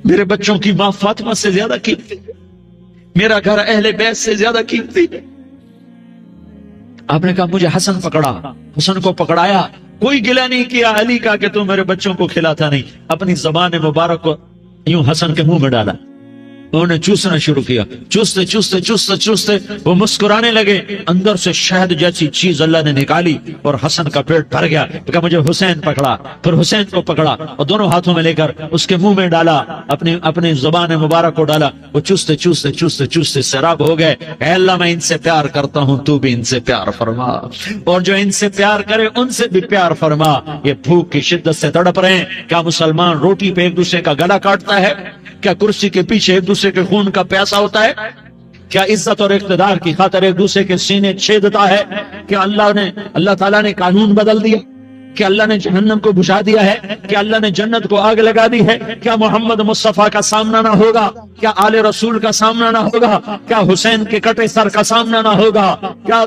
میرے بچوں کی ماں فاطمہ سے زیادہ قیمتی، میرا گھر اہل بیت سے زیادہ قیمتی۔ آپ نے کہا مجھے حسن پکڑا، حسن کو پکڑایا، کوئی گلہ نہیں کیا علی کا کہ تو میرے بچوں کو کھلاتا نہیں، اپنی زبان مبارک کو یوں حسن کے منہ میں ڈالا، انہوں نے چوسنا شروع کیا، چوستے چوستے چوستے چوستے وہ مسکرانے لگے، اندر سے شہد جیسی چیز اللہ نے نکالی اور حسن کا پیٹ بھر گیا۔ کہا مجھے حسین پکڑا، پھر حسین کو پکڑا اور دونوں ہاتھوں میں لے کر اس کے منہ میں ڈالا، اپنی زبان مبارک کو ڈالا، وہ چوستے چوستے چوستے چوستے سیراب ہو گئے۔ اے اللہ میں ان سے پیار کرتا ہوں، تو بھی ان سے پیار فرما، اور جو ان سے پیار کرے ان سے بھی پیار فرما۔ یہ بھوک کی شدت سے تڑپ رہے ہیں، کیا مسلمان روٹی پہ ایک دوسرے کا گلا کاٹتا ہے؟ کیا کرسی کے پیچھے ایک دوسرے کے خون کا پیاسا ہوتا ہے؟ کیا عزت اور اقتدار کی خاطر ایک دوسرے کے سینے چھیدتا ہے؟ کیا اللہ تعالیٰ نے قانون بدل دیا؟ کیا اللہ نے جہنم کو بجھا دیا ہے؟ کیا اللہ نے جنت کو آگ لگا دی ہے؟ کیا محمد مصطفیٰ کا سامنا نہ ہوگا؟ کیا آل رسول کا سامنا نہ ہوگا؟ کیا حسین کے کٹے سر کا سامنا نہ ہوگا؟ کیا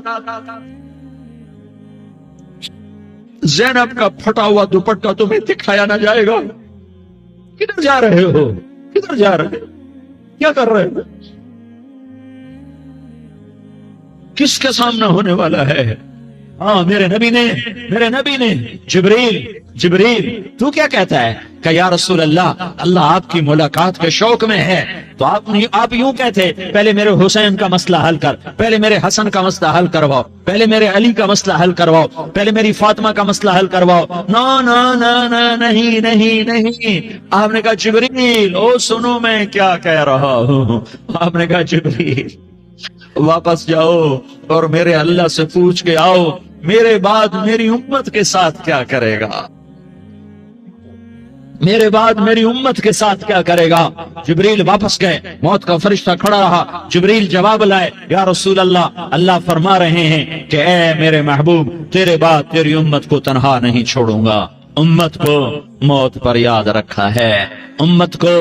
زینب کا پھٹا ہوا دوپٹہ تمہیں دکھایا نہ جائے گا؟ کدھر جا رہے ہو؟ کدھر جا رہے ہو؟ کیا کر رہے ہو؟ کس کے سامنا ہونے والا ہے؟ ہاں میرے نبی نے جبریل تو کیا کہتا ہے؟ کہ یا رسول اللہ اللہ آپ کی ملاقات کے شوق میں ہے، تو آپ یوں کہتے پہلے میرے حسین کا مسئلہ حل کر، پہلے میرے حسن کا مسئلہ حل کرواؤ، پہلے میرے علی کا مسئلہ حل کرواؤ، پہلے میری فاطمہ کا مسئلہ حل کرواؤ۔ نہیں۔ آپ نے کہا جبریل او سنو میں کیا کہہ رہا ہوں۔ آپ نے کہا جبریل واپس جاؤ اور میرے اللہ سے پوچھ کے آؤ میرے بعد میری امت کے ساتھ کیا کرے گا، میرے بعد میری امت کے ساتھ کیا کرے گا۔ جبریل واپس گئے، موت کا فرشتہ کھڑا رہا، جبریل جواب لائے یا رسول اللہ فرما رہے ہیں کہ اے میرے محبوب تیرے بعد تیری امت کو تنہا نہیں چھوڑوں گا، امت کو موت پر یاد رکھا ہے، امت کو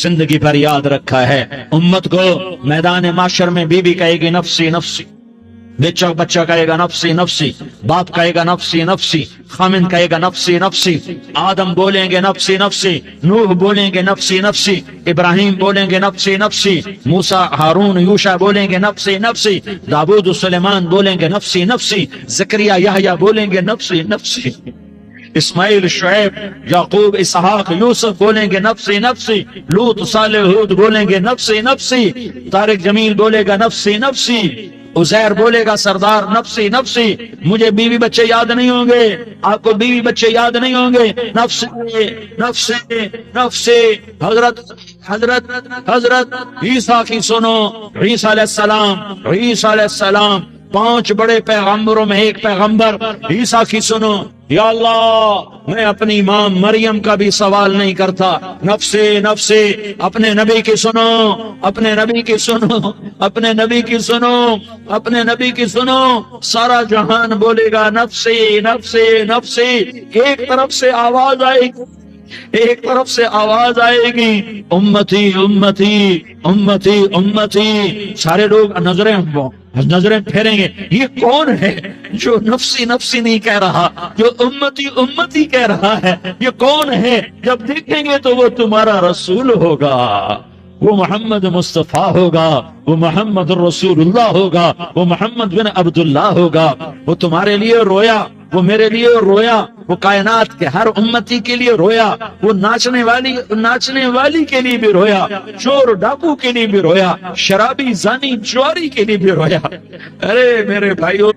زندگی پر یاد رکھا ہے، امت کو میدان معاشر میں بیوی کہے گی نفسی نفسی، بچہ کہے گا نفسی نفسی، باپ کہے گا نفسی نفسی، خامن کہے گا نفسی نفسی، آدم بولیں گے نفسی نفسی، نوح بولیں گے نفسی نفسی، ابراہیم بولیں گے نفسی نفسی، موسیٰ ہارون یوشع بولیں گے نفسی نفسی، داؤد سلیمان بولیں گے نفسی نفسی، زکریا یحییٰ بولیں گے نفسی نفسی۔ اسماعیل، شعیب، یعقوب، اسحاق، یوسف بولیں گے نفسی نفسی، لوط، صالح، ہود بولیں گے نفسی نفسی، طارق جمیل بولے گا نفسی نفسی، عزیر بولے گا سردار نفسی نفسی، مجھے بیوی بچے یاد نہیں ہوں گے، آپ کو بیوی بچے یاد نہیں ہوں گے، نفسی نفسی نفسی۔ حضرت عیسیٰ کی سنو، عیسیٰ علیہ السلام، عیسیٰ علیہ السلام 5 بڑے پیغمبروں میں ایک پیغمبر عیسیٰ کی سنو، یا اللہ میں اپنی ماں مریم کا بھی سوال نہیں کرتا، نفسی نفسی، اپنے نبی کی سنو، اپنے نبی کی سنو، اپنے نبی کی سنو، اپنے نبی کی سنو، سارا جہان بولے گا نفسی نفسی نفسی، ایک طرف سے آواز آئے گی، ایک طرف سے آواز آئے گی، امتی امتی امتی امتی، سارے لوگ نظریں پھیریں گے، یہ کون ہے جو نفسی نفسی نہیں کہہ رہا، جو امتی امتی کہہ رہا ہے، یہ کون ہے؟ جب دیکھیں گے تو وہ تمہارا رسول ہوگا، وہ محمد مصطفیٰ ہوگا، وہ محمد رسول اللہ ہوگا، وہ محمد بن عبداللہ ہوگا، وہ تمہارے لیے رویا، وہ میرے لیے رویا، وہ کائنات کے ہر امتی کے لیے رویا، وہ ناچنے والی کے لیے بھی رویا، چور ڈاکو کے لیے بھی رویا، شرابی زانی جواری کے لیے بھی رویا۔ ارے میرے بھائیو،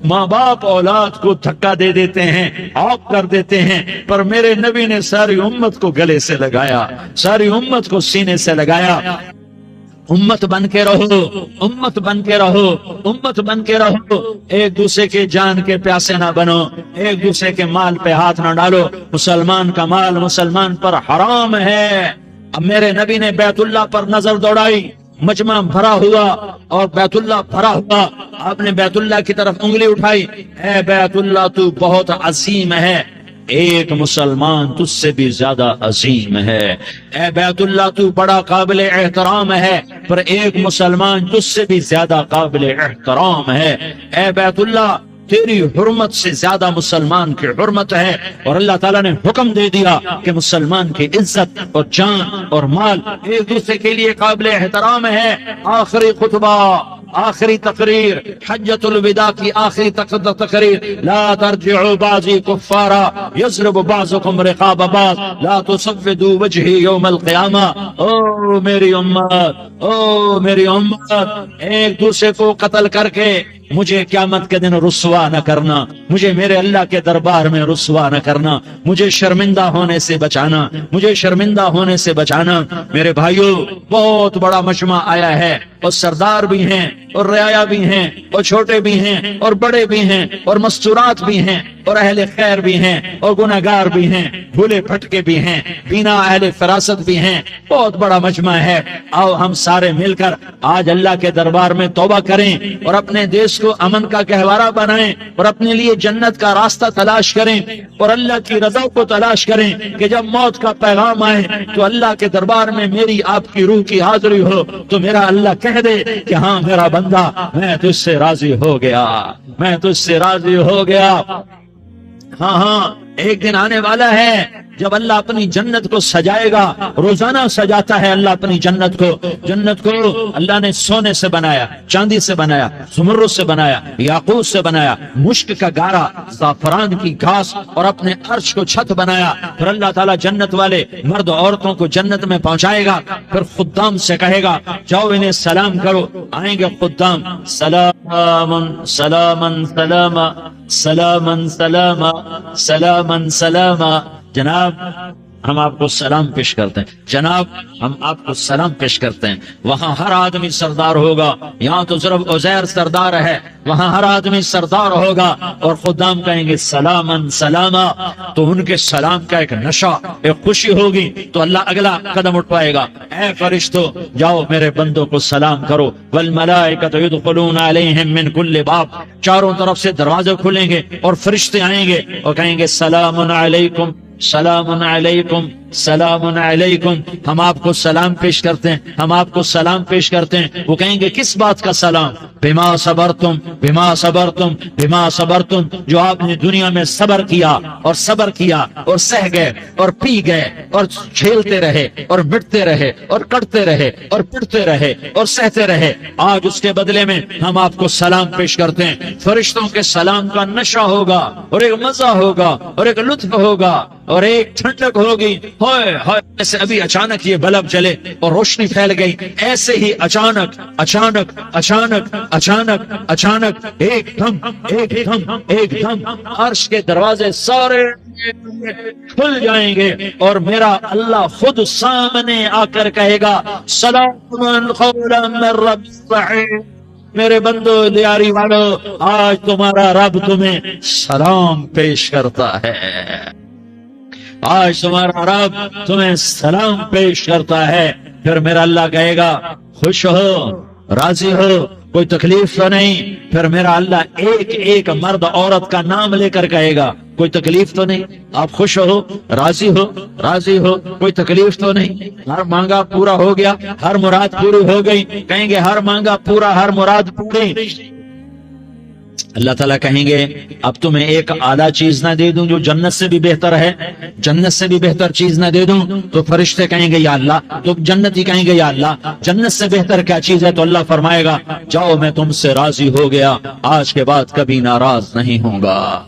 ماں باپ اولاد کو دھکا دے دیتے ہیں، آف کر دیتے ہیں، پر میرے نبی نے ساری امت کو گلے سے لگایا، ساری امت کو سینے سے لگایا۔ امت بن کے رہو، امت بن کے رہو، امت بن کے رہو، ایک دوسرے کے جان کے پیاسے نہ بنو، ایک دوسرے کے مال پہ ہاتھ نہ ڈالو، مسلمان کا مال مسلمان پر حرام ہے۔ اب میرے نبی نے بیت اللہ پر نظر دوڑائی، مجمع بھرا ہوا اور بیت اللہ بھرا ہوا، آپ نے بیت اللہ کی طرف انگلی اٹھائی، اے بیت اللہ تو بہت عظیم ہے، ایک مسلمان تجھ سے بھی زیادہ عظیم ہے، اے بیت اللہ تو بڑا قابل احترام ہے، پر ایک مسلمان تجھ سے بھی زیادہ قابل احترام ہے، اے بیت اللہ تیری حرمت سے زیادہ مسلمان کی حرمت ہے، اور اللہ تعالیٰ نے حکم دے دیا کہ مسلمان کی عزت اور جان اور مال ایک دوسرے کے لیے قابل احترام ہے۔ آخری خطبہ، آخری تقریر، حجۃ الوداع کی آخری تقریر، لا ترجعوا بعضی کفارا یضرب بعضکم رقاب بعض لا تصفدوا وجہی یوم القیامہ۔ او میری امت، او میری امت، ایک دوسرے کو قتل کر کے مجھے قیامت کے دن رسوا نہ کرنا، مجھے میرے اللہ کے دربار میں رسوا نہ کرنا، مجھے شرمندہ ہونے سے بچانا، مجھے شرمندہ ہونے سے بچانا۔ میرے بھائیو، بہت بڑا مجمع آیا ہے، اور سردار بھی ہیں اور رعایا بھی ہیں اور چھوٹے بھی ہیں اور بڑے بھی ہیں اور مستورات بھی ہیں اور اہل خیر بھی ہیں اور گناہگار بھی ہیں، بھولے پھٹکے بھی ہیں، بینا اہل فراست بھی ہیں، بہت بڑا مجمع ہے۔ آؤ ہم سارے مل کر آج اللہ کے دربار میں توبہ کریں اور اپنے دیش کو امن کا گہوارہ بنائیں اور اپنے لیے جنت کا راستہ تلاش کریں اور اللہ کی رضا کو تلاش کریں کہ جب موت کا پیغام آئے تو اللہ کے دربار میں میری آپ کی روح کی حاضری ہو تو میرا اللہ کہہ دے کہ ہاں میرا بندہ، میں تجھ سے راضی ہو گیا، میں تجھ سے راضی ہو گیا۔ ہاں ہاں، ایک دن آنے والا ہے جب اللہ اپنی جنت کو سجائے گا، روزانہ سجاتا ہے اللہ اپنی جنت کو۔ جنت کو اللہ نے سونے سے بنایا، چاندی سے بنایا، زمرد سے بنایا، یاقوت سے بنایا، مشک کا گارا، زعفران کی گھاس اور اپنے عرش کو چھت بنایا۔ پھر اللہ تعالیٰ جنت والے مرد عورتوں کو جنت میں پہنچائے گا، پھر خدام سے کہے گا جاؤ انہیں سلام کرو۔ آئیں گے خدام، سلام سلام سلام سلام سلام سلام سلام، جناب ہم آپ کو سلام پیش کرتے ہیں، جناب ہم آپ کو سلام پیش کرتے ہیں۔ وہاں ہر آدمی سردار ہوگا، یہاں تو صرف عزیر سردار ہے، وہاں ہر آدمی سردار ہوگا، اور خدام کہیں گے سلامن سلاما، تو ان کے سلام کا ایک نشہ، ایک خوشی ہوگی، تو اللہ اگلا قدم اٹھائے گا، اے فرشتوں جاؤ میرے بندوں کو سلام کرو، والملائکۃ یدخلون علیہم من کل باب، چاروں طرف سے دروازے کھلیں گے اور فرشتے آئیں گے اور کہیں گے سلام علیکم، سلام علیکم، سلام علیکم، ہم آپ کو سلام پیش کرتے ہیں، ہم آپ کو سلام پیش کرتے ہیں۔ وہ کہیں گے کس بات کا سلام؟ بما صبرتم، بما صبرتم، بما صبرتم، جو آپ نے دنیا میں صبر کیا اور صبر کیا اور سہ گئے اور پی گئے اور کھیلتے رہے اور مٹتے رہے اور کٹتے رہے اور پڑتے رہے اور سہتے رہے، آج اس کے بدلے میں ہم آپ کو سلام پیش کرتے ہیں۔ فرشتوں کے سلام کا نشہ ہوگا اور ایک مزہ ہوگا اور ایک لطف ہوگا اور ایک ٹھنڈک ہوگی۔ ہائے ہائے، ایسے ابھی اچانک یہ بلب جلے اور روشنی پھیل گئی، ایسے ہی اچانک اچانک اچانک اچانک اچانک ایک دم ایک دم ایک دم عرش کے دروازے سارے کھل جائیں گے اور میرا اللہ خود سامنے آ کر کہے گا سلام قولا من رب رحیم۔ میرے بندو دیاری والو، آج تمہارا رب تمہیں سلام پیش کرتا ہے، آج تمہارا رب تمہیں سلام پیش کرتا ہے۔ پھر میرا اللہ کہے گا خوش ہو، راضی ہو، کوئی تکلیف تو نہیں؟ پھر میرا اللہ ایک ایک مرد عورت کا نام لے کر کہے گا کوئی تکلیف تو نہیں؟ آپ خوش ہو، راضی ہو، راضی ہو، کوئی تکلیف تو نہیں؟ ہر مانگا پورا ہو گیا، ہر مراد پوری ہو گئی؟ کہیں گے ہر مانگا پورا، ہر مراد پوری۔ اللہ تعالیٰ کہیں گے اب تمہیں ایک اعلیٰ چیز نہ دے دوں جو جنت سے بھی بہتر ہے؟ جنت سے بھی بہتر چیز نہ دے دوں؟ تو فرشتے کہیں گے یا اللہ، تو جنتی کہیں گے یا اللہ جنت سے بہتر کیا چیز ہے؟ تو اللہ فرمائے گا جاؤ میں تم سے راضی ہو گیا، آج کے بعد کبھی ناراض نہیں ہوں گا۔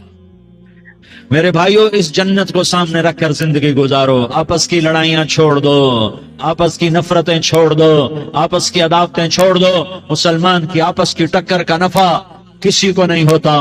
میرے بھائیو، اس جنت کو سامنے رکھ کر زندگی گزارو، آپس کی لڑائیاں چھوڑ دو، آپس کی نفرتیں چھوڑ دو، آپس کی عداوتیں چھوڑ دو۔ مسلمان کی آپس کی ٹکر کا نفع کسی کو نہیں ہوتا،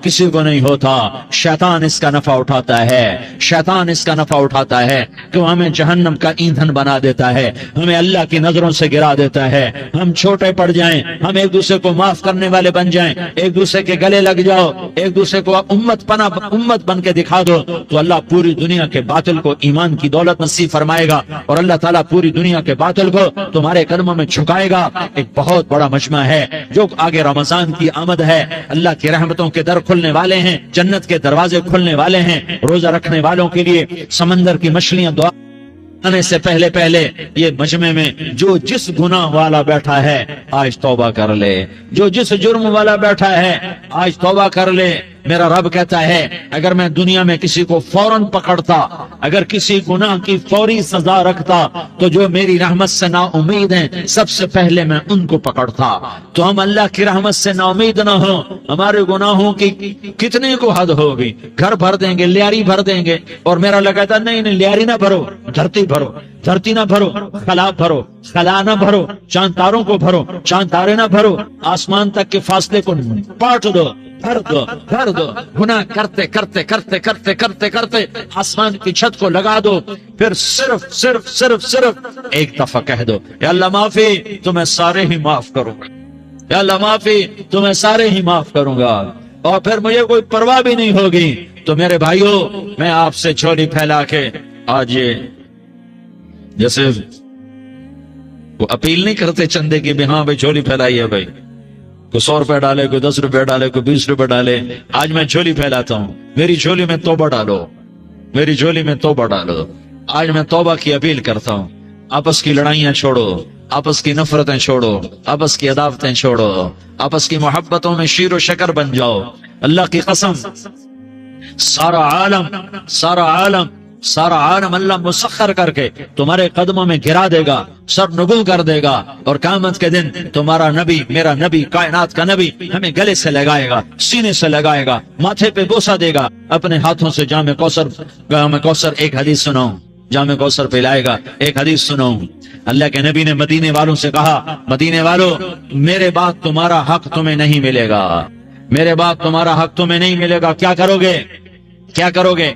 کسی کو نہیں ہوتا۔ شیطان اس کا نفع اٹھاتا ہے، شیطان اس کا نفع اٹھاتا ہے کہ وہ ہمیں جہنم کا ایندھن بنا دیتا ہے، ہمیں اللہ کی نظروں سے گرا دیتا ہے، ہم چھوٹے پڑ جائیں، ہم ایک دوسرے کو معاف کرنے والے بن جائیں، ایک دوسرے کے گلے لگ جاؤ، ایک دوسرے کو امت بن کے دکھا دو، تو اللہ پوری دنیا کے باطل کو ایمان کی دولت نصیب فرمائے گا اور اللہ تعالیٰ پوری دنیا کے باطل کو تمہارے قدموں میں جھکائے گا۔ ایک بہت بڑا مجمع ہے جو آگے رمضان کی آمد ہے، اللہ کی رحمتوں کے در کھلنے والے ہیں، جنت کے دروازے کھلنے والے ہیں، روزہ رکھنے والوں کے لیے سمندر کی مچھلیاں دعا آنے سے پہلے پہلے یہ مجمع میں جو جس گناہ والا بیٹھا ہے آج توبہ کر لے، جو جس جرم والا بیٹھا ہے آج توبہ کر لے۔ میرا رب کہتا ہے اگر میں دنیا میں کسی کو فوراً پکڑتا، اگر کسی گناہ کی فوری سزا رکھتا، تو جو میری رحمت سے نا امید ہیں سب سے پہلے میں ان کو پکڑتا۔ تو ہم اللہ کی رحمت سے نا امید نہ ہو، ہمارے گناہوں کی کتنے کو حد ہوگی، گھر بھر دیں گے، لیاری بھر دیں گے، اور میرا اللہ کہتا نہیں نہیں لیاری نہ بھرو، دھرتی بھرو، دھرتی نہ بھرو، خلا بھرو، خلا نہ بھرو، چاند تاروں کو بھرو، چاند تارے نہ بھرو، آسمان تک کے فاصلے کو پاٹ دو، بھر دو، بھر دو، گناہ کرتے کرتے کرتے کرتے کرتے کرتے آسمان کی چھت کو لگا دو، پھر صرف صرف صرف صرف ایک دفعہ کہہ دو یا اللہ معافی، تمہیں سارے ہی معاف کروں گا، یا اللہ معافی، تمہیں سارے ہی معاف کروں گا، اور پھر مجھے کوئی پرواہ بھی نہیں ہوگی۔ تو میرے بھائیو، میں آپ سے جھولی پھیلا کے آج یہ جیسے وہ اپیل نہیں کرتے چندے کی بھی ہاں بھائی جھولی پھیلائی ہے، بھائی کوئی 100 روپے ڈالے، کوئی 10 روپے ڈالے، کوئی 20 روپے ڈالے، آج میں جھولی پھیلاتا ہوں، میری جھولی میں توبہ ڈالو، میری جھولی میں توبہ ڈالو۔ آج میں توبہ کی اپیل کرتا ہوں، آپس کی لڑائیاں چھوڑو، آپس کی نفرتیں چھوڑو، آپس کی عداوتیں چھوڑو، آپس کی محبتوں میں شیر و شکر بن جاؤ۔ اللہ کی قسم، سارا عالم اللہ مسخر کر کے تمہارے قدموں میں گرا دے گا، سر نگوں کر دے گا، اور قیامت کے دن تمہارا نبی، میرا نبی، کائنات کا نبی ہمیں گلے سے لگائے گا، سینے سے لگائے گا، ماتھے پہ بوسہ دے گا، اپنے ہاتھوں سے جام کوثر ایک حدیث سناؤں، جام کوثر پلائے گا، ایک حدیث سناؤں۔ اللہ کے نبی نے مدینے والوں سے کہا مدینے والوں، میرے بعد تمہارا حق تمہیں نہیں ملے گا، میرے بعد تمہارا حق تمہیں نہیں ملے گا، کیا کرو گے، کیا کرو گے؟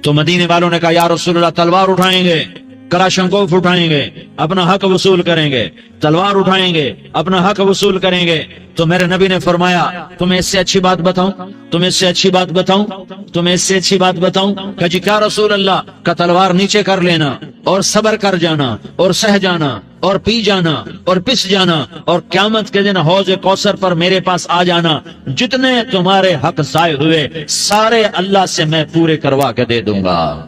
تو مدینے والوں نے کہا یا رسول اللہ تلوار اٹھائیں گے، کراشنکوف اٹھائیں گے، اپنا حق وصول کریں گے، تلوار اٹھائیں گے، اپنا حق وصول کریں گے۔ تو میرے نبی نے فرمایا تمہیں اس سے اچھی بات بتاؤں، تمہیں اس سے اچھی بات بتاؤں، تمہیں اس سے اچھی بات بتاؤں؟ کہ جی کیا رسول اللہ؟ کا تلوار نیچے کر لینا اور صبر کر جانا اور سہ جانا اور پی جانا اور پس جانا، اور قیامت کے دن حوض کوثر پر میرے پاس آ جانا، جتنے تمہارے حق ضائع ہوئے سارے اللہ سے میں پورے کروا کے دے دوں گا۔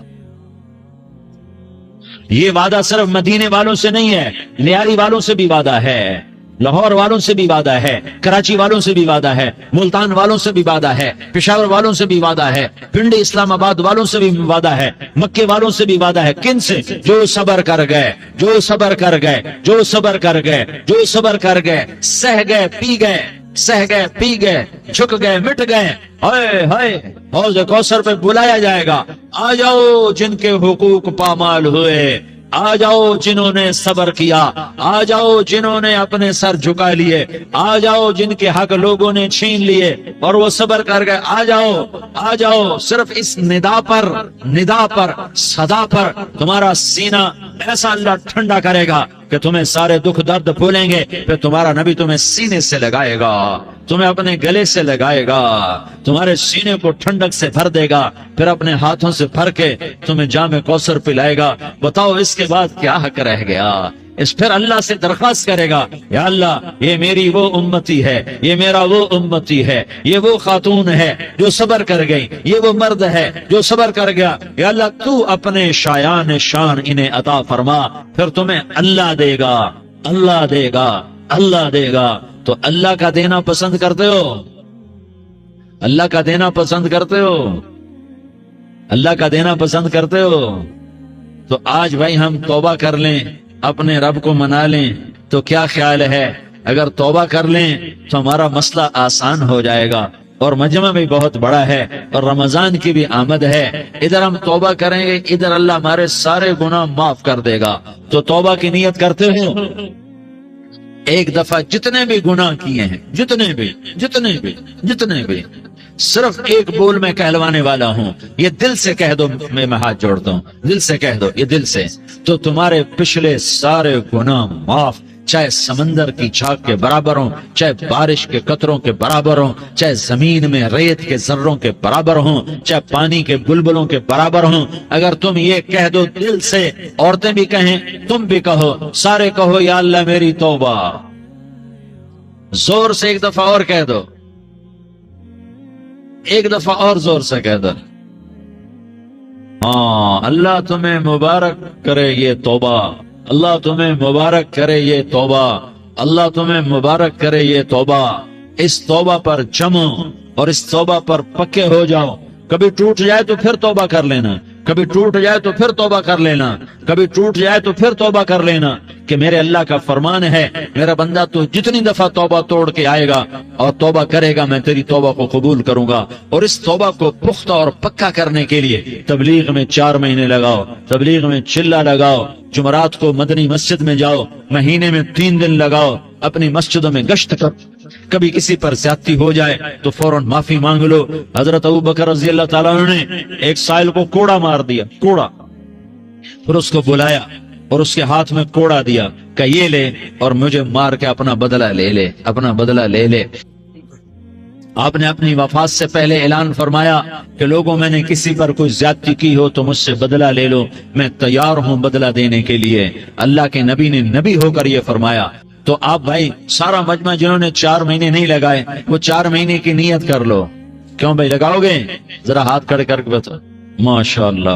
یہ وعدہ صرف مدینے والوں سے نہیں ہے، لیاری والوں سے بھی وعدہ ہے، لاہور والوں سے بھی وعدہ ہے، کراچی والوں سے بھی وعدہ ہے، ملتان والوں سے بھی وعدہ ہے، پشاور والوں سے بھی وعدہ ہے، پنڈی اسلام آباد والوں سے بھی وعدہ ہے، مکے والوں سے بھی وعدہ ہے۔ کن سے؟ جو صبر کر گئے، جو صبر کر گئے، جو صبر کر گئے، جو صبر کر گئے، سہ گئے پی گئے، سہ گئے پی گئے، جھک گئے مٹ گئے۔ ہائے ہائے، حوض کوثر پہ بلایا جائے گا، آ جاؤ جن کے حقوق پامال ہوئے، آ جاؤ جنہوں نے صبر کیا، آ جاؤ جنہوں نے اپنے سر جھکا لیے، آ جاؤ جن کے حق لوگوں نے چھین لیے اور وہ صبر کر گئے، آ جاؤ آ جاؤ۔ صرف اس ندا پر صدا پر تمہارا سینہ ایسا اللہ ٹھنڈا کرے گا کہ تمہیں سارے دکھ درد بھولیں گے، پھر تمہارا نبی تمہیں سینے سے لگائے گا، تمہیں اپنے گلے سے لگائے گا، تمہارے سینے کو ٹھنڈک سے بھر دے گا، پھر اپنے ہاتھوں سے بھر کے تمہیں جام کوثر پلائے گا۔ بتاؤ اس کے بعد کیا حق رہ گیا؟ اس پھر اللہ سے درخواست کرے گا، یا اللہ یہ میری وہ امتی ہے، یہ میرا وہ امتی ہے، یہ وہ خاتون ہے جو صبر کر گئی، یہ وہ مرد ہے جو صبر کر گیا، یا اللہ تو اپنے شایان شان انہیں عطا فرما، پھر تمہیں اللہ دے گا، اللہ دے گا، اللہ دے گا۔ تو اللہ کا دینا پسند کرتے ہو؟ اللہ کا دینا پسند کرتے ہو؟ اللہ کا دینا پسند کرتے ہو؟ تو آج بھائی ہم توبہ کر لیں، اپنے رب کو منا لیں، تو کیا خیال ہے اگر توبہ کر لیں تو ہمارا مسئلہ آسان ہو جائے گا، اور مجمع بھی بہت بڑا ہے اور رمضان کی بھی آمد ہے، ادھر ہم توبہ کریں گے، ادھر اللہ ہمارے سارے گناہ معاف کر دے گا۔ تو توبہ کی نیت کرتے ہو؟ ایک دفعہ جتنے بھی گناہ کیے ہیں، جتنے بھی صرف ایک بول میں کہلوانے والا ہوں، یہ دل سے کہہ دو، میں ہاتھ جوڑتا ہوں، دل سے کہہ دو، یہ دل سے، تو تمہارے پچھلے سارے گناہ معاف، چاہے سمندر کی جھاگ کے برابر ہوں، چاہے بارش کے قطروں کے برابر ہوں، چاہے زمین میں ریت کے ذروں کے برابر ہوں، چاہے پانی کے بلبلوں کے برابر ہوں۔ اگر تم یہ کہہ دو دل سے، عورتیں بھی کہیں، تم بھی کہو، سارے کہو، یا اللہ میری توبہ، زور سے ایک دفعہ اور کہہ دو، ایک دفعہ اور زور سے کہہ دو۔ ہاں، اللہ تمہیں مبارک کرے یہ توبہ، اللہ تمہیں مبارک کرے یہ توبہ، اللہ تمہیں مبارک کرے یہ توبہ۔ اس توبہ پر جمو اور اس توبہ پر پکے ہو جاؤ۔ کبھی ٹوٹ جائے تو پھر توبہ کر لینا، کبھی ٹوٹ جائے تو پھر توبہ کر لینا، کبھی ٹوٹ جائے تو پھر توبہ کر لینا، کہ میرے اللہ کا فرمان ہے، میرا بندہ تو جتنی دفعہ توبہ توڑ کے آئے گا اور توبہ کرے گا، میں تیری توبہ کو قبول کروں گا۔ اور اس توبہ کو پختہ اور پکا کرنے کے لیے تبلیغ میں 4 مہینے لگاؤ، تبلیغ میں چلہ لگاؤ، جمعرات کو مدنی مسجد میں جاؤ، مہینے میں 3 دن لگاؤ، اپنی مسجدوں میں گشت کر، کبھی کسی پر زیادتی ہو جائے تو فوراً معافی مانگ لو۔ حضرت ابوبکر رضی اللہ تعالیٰ عنہ نے ایک سائل کو کوڑا مار دیا، کوڑا، پھر اس کو بلایا اور اس کے ہاتھ میں کوڑا دیا کہ یہ لے اور مجھے مار کے اپنا بدلہ لے لے، اپنا بدلہ لے لے۔ آپ نے اپنی وفات سے پہلے اعلان فرمایا کہ لوگوں میں نے کسی پر کوئی زیادتی کی ہو تو مجھ سے بدلہ لے لو، میں تیار ہوں بدلہ دینے کے لیے۔ اللہ کے نبی نے نبی ہو کر یہ فرمایا۔ تو آپ بھائی سارا مجمع جنہوں نے 4 مہینے نہیں لگائے، وہ 4 مہینے کی نیت کر لو۔ کیوں بھائی لگاؤ گے؟ ذرا ہاتھ کھڑے کر کے بتاؤ۔ ماشاءاللہ،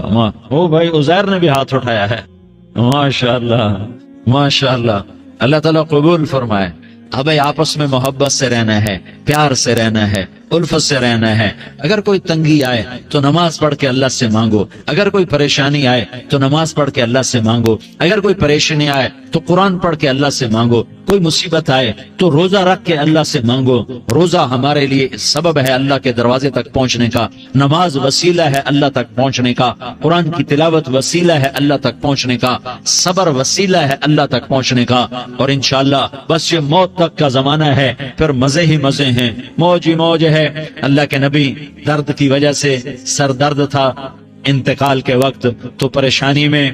وہ بھائی عزیر نے بھی ہاتھ اٹھایا ہے، ماشاءاللہ ماشاءاللہ، اللہ تعالیٰ قبول فرمائے۔ اب آپس میں محبت سے رہنا ہے، پیار سے رہنا ہے، الفت سے رہنا ہے۔ اگر کوئی تنگی آئے تو نماز پڑھ کے اللہ سے مانگو، اگر کوئی پریشانی آئے تو نماز پڑھ کے اللہ سے مانگو، اگر کوئی پریشانی آئے تو قرآن پڑھ کے اللہ سے مانگو، کوئی مصیبت آئے تو روزہ رکھ کے اللہ سے مانگو۔ روزہ ہمارے لیے سبب ہے اللہ کے دروازے تک پہنچنے کا، نماز وسیلہ ہے اللہ تک پہنچنے کا، قرآن کی تلاوت وسیلہ ہے اللہ تک پہنچنے کا، صبر وسیلہ ہے اللہ تک پہنچنے کا۔ اور انشاءاللہ بس یہ موت تک کا زمانہ ہے، پھر مزے ہی مزے ہیں، موج ہی موج ہے۔ اللہ کے نبی درد کی وجہ سے سر درد تھا انتقال کے وقت، تو پریشانی میں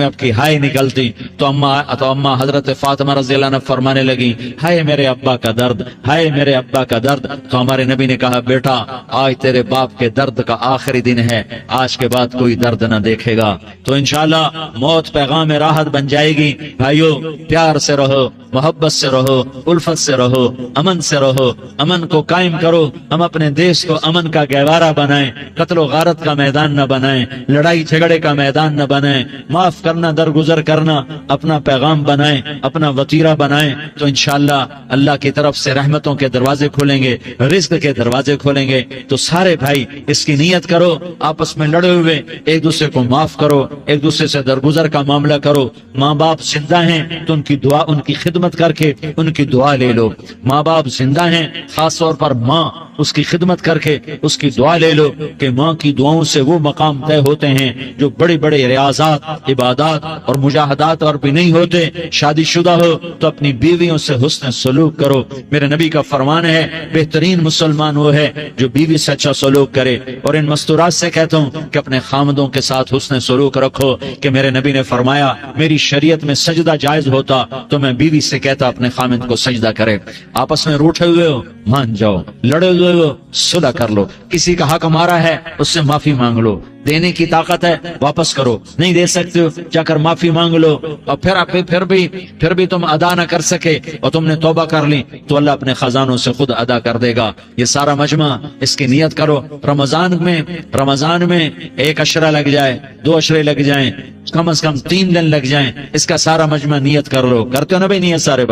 اب کی ہائے نکلتی تو اما حضرت فاطمہ رضی اللہ عنہ فرمانے لگی، ہائے میرے ابا کا درد، ہائے میرے ابا کا درد۔ تو ہمارے نبی نے کہا، بیٹا آج تیرے باپ کے درد کا آخری دن ہے، آج کے بعد کوئی درد نہ دیکھے گا۔ تو انشاءاللہ موت پیغام راحت بن جائے گی۔ بھائیو پیار سے رہو، محبت سے رہو، الفت سے رہو، امن سے رہو، امن کو قائم کرو۔ ہم اپنے دیش کو امن کا گہوارہ بنائیں، قتل و غارت کا میدان نہ بنائیں، لڑائی جھگڑے کا میدان نہ بنائیں، معاف کرنا، درگزر کرنا اپنا پیغام بنائیں، اپنا وتیرہ بنائیں، تو انشاءاللہ اللہ کی طرف سے رحمتوں کے دروازے کھولیں گے، رزق کے دروازے کھولیں گے۔ تو سارے بھائی اس کی نیت کرو، آپس میں لڑے ہوئے ایک دوسرے کو معاف کرو، ایک دوسرے سے درگزر کا معاملہ کرو۔ ماں باپ زندہ ہیں تو ان کی دعا، ان کی خدمت کر کے ان کی دعا لے لو۔ ماں باپ زندہ ہیں، خاص طور پر ماں، اس کی خدمت کر کے اس کی دعا لے لو کہ ماں کی دعاؤں سے وہ مقام طے ہوتے ہیں جو بڑے بڑے ریاضات، عبادات اور مجاہدات اور بھی نہیں ہوتے۔ شادی شدہ ہو تو اپنی بیویوں سے حسن سلوک کرو۔ میرے نبی کا فرمان ہے بہترین مسلمان وہ ہے جو بیوی سے اچھا سلوک کرے۔ اور ان مستورات سے کہتا ہوں کہ اپنے خامدوں کے ساتھ حسن سلوک رکھو، کہ میرے نبی نے فرمایا میری شریعت میں سجدہ جائز ہوتا تو میں بیوی سے کہتا اپنے خامد کو سجدہ کرے۔ آپس میں روٹھے ہوئے ہو مان جاؤ، لڑے ہوئے ہو صلح کر لو، کسی کا حق مارا ہے اس سے معافی مانگ لو، دینے کی طاقت ہے واپس کرو، نہیں دے سکتے ہو جا کر معافی مانگ لو، اور پھر بھی تم ادا نہ کر سکے اور تم نے توبہ کر لی تو اللہ اپنے خزانوں سے خود ادا کر دے گا۔ یہ سارا مجمع اس کی نیت کرو۔ رمضان میں 1 عشرہ لگ جائے، 2 عشرے لگ جائیں، کم از کم 3 دن لگ جائیں، اس کا سارا مجمع نیت کر لو۔ کرتے ہو نا بھائی نیت؟ سارے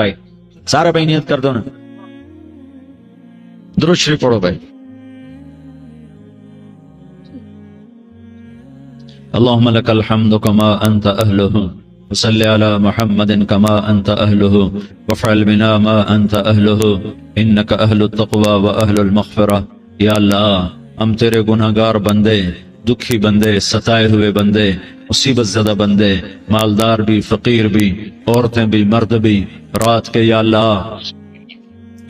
بھائی نیت کر دو نا، درود شریف پڑھو بھائی۔ اللهم لك الحمد كما أنت أهله وصل على محمد كما أنت أهله وفعل بنا ما أنت أهله إنك أهل التقوى وأهل المغفرة۔ یا اللہ ہم تیرے گناہگار بندے، دکھی بندے، ستائے ہوئے بندے، مصیبت زدہ بندے، مالدار بھی، فقیر بھی، عورتیں بھی، مرد بھی، رات کے یا اللہ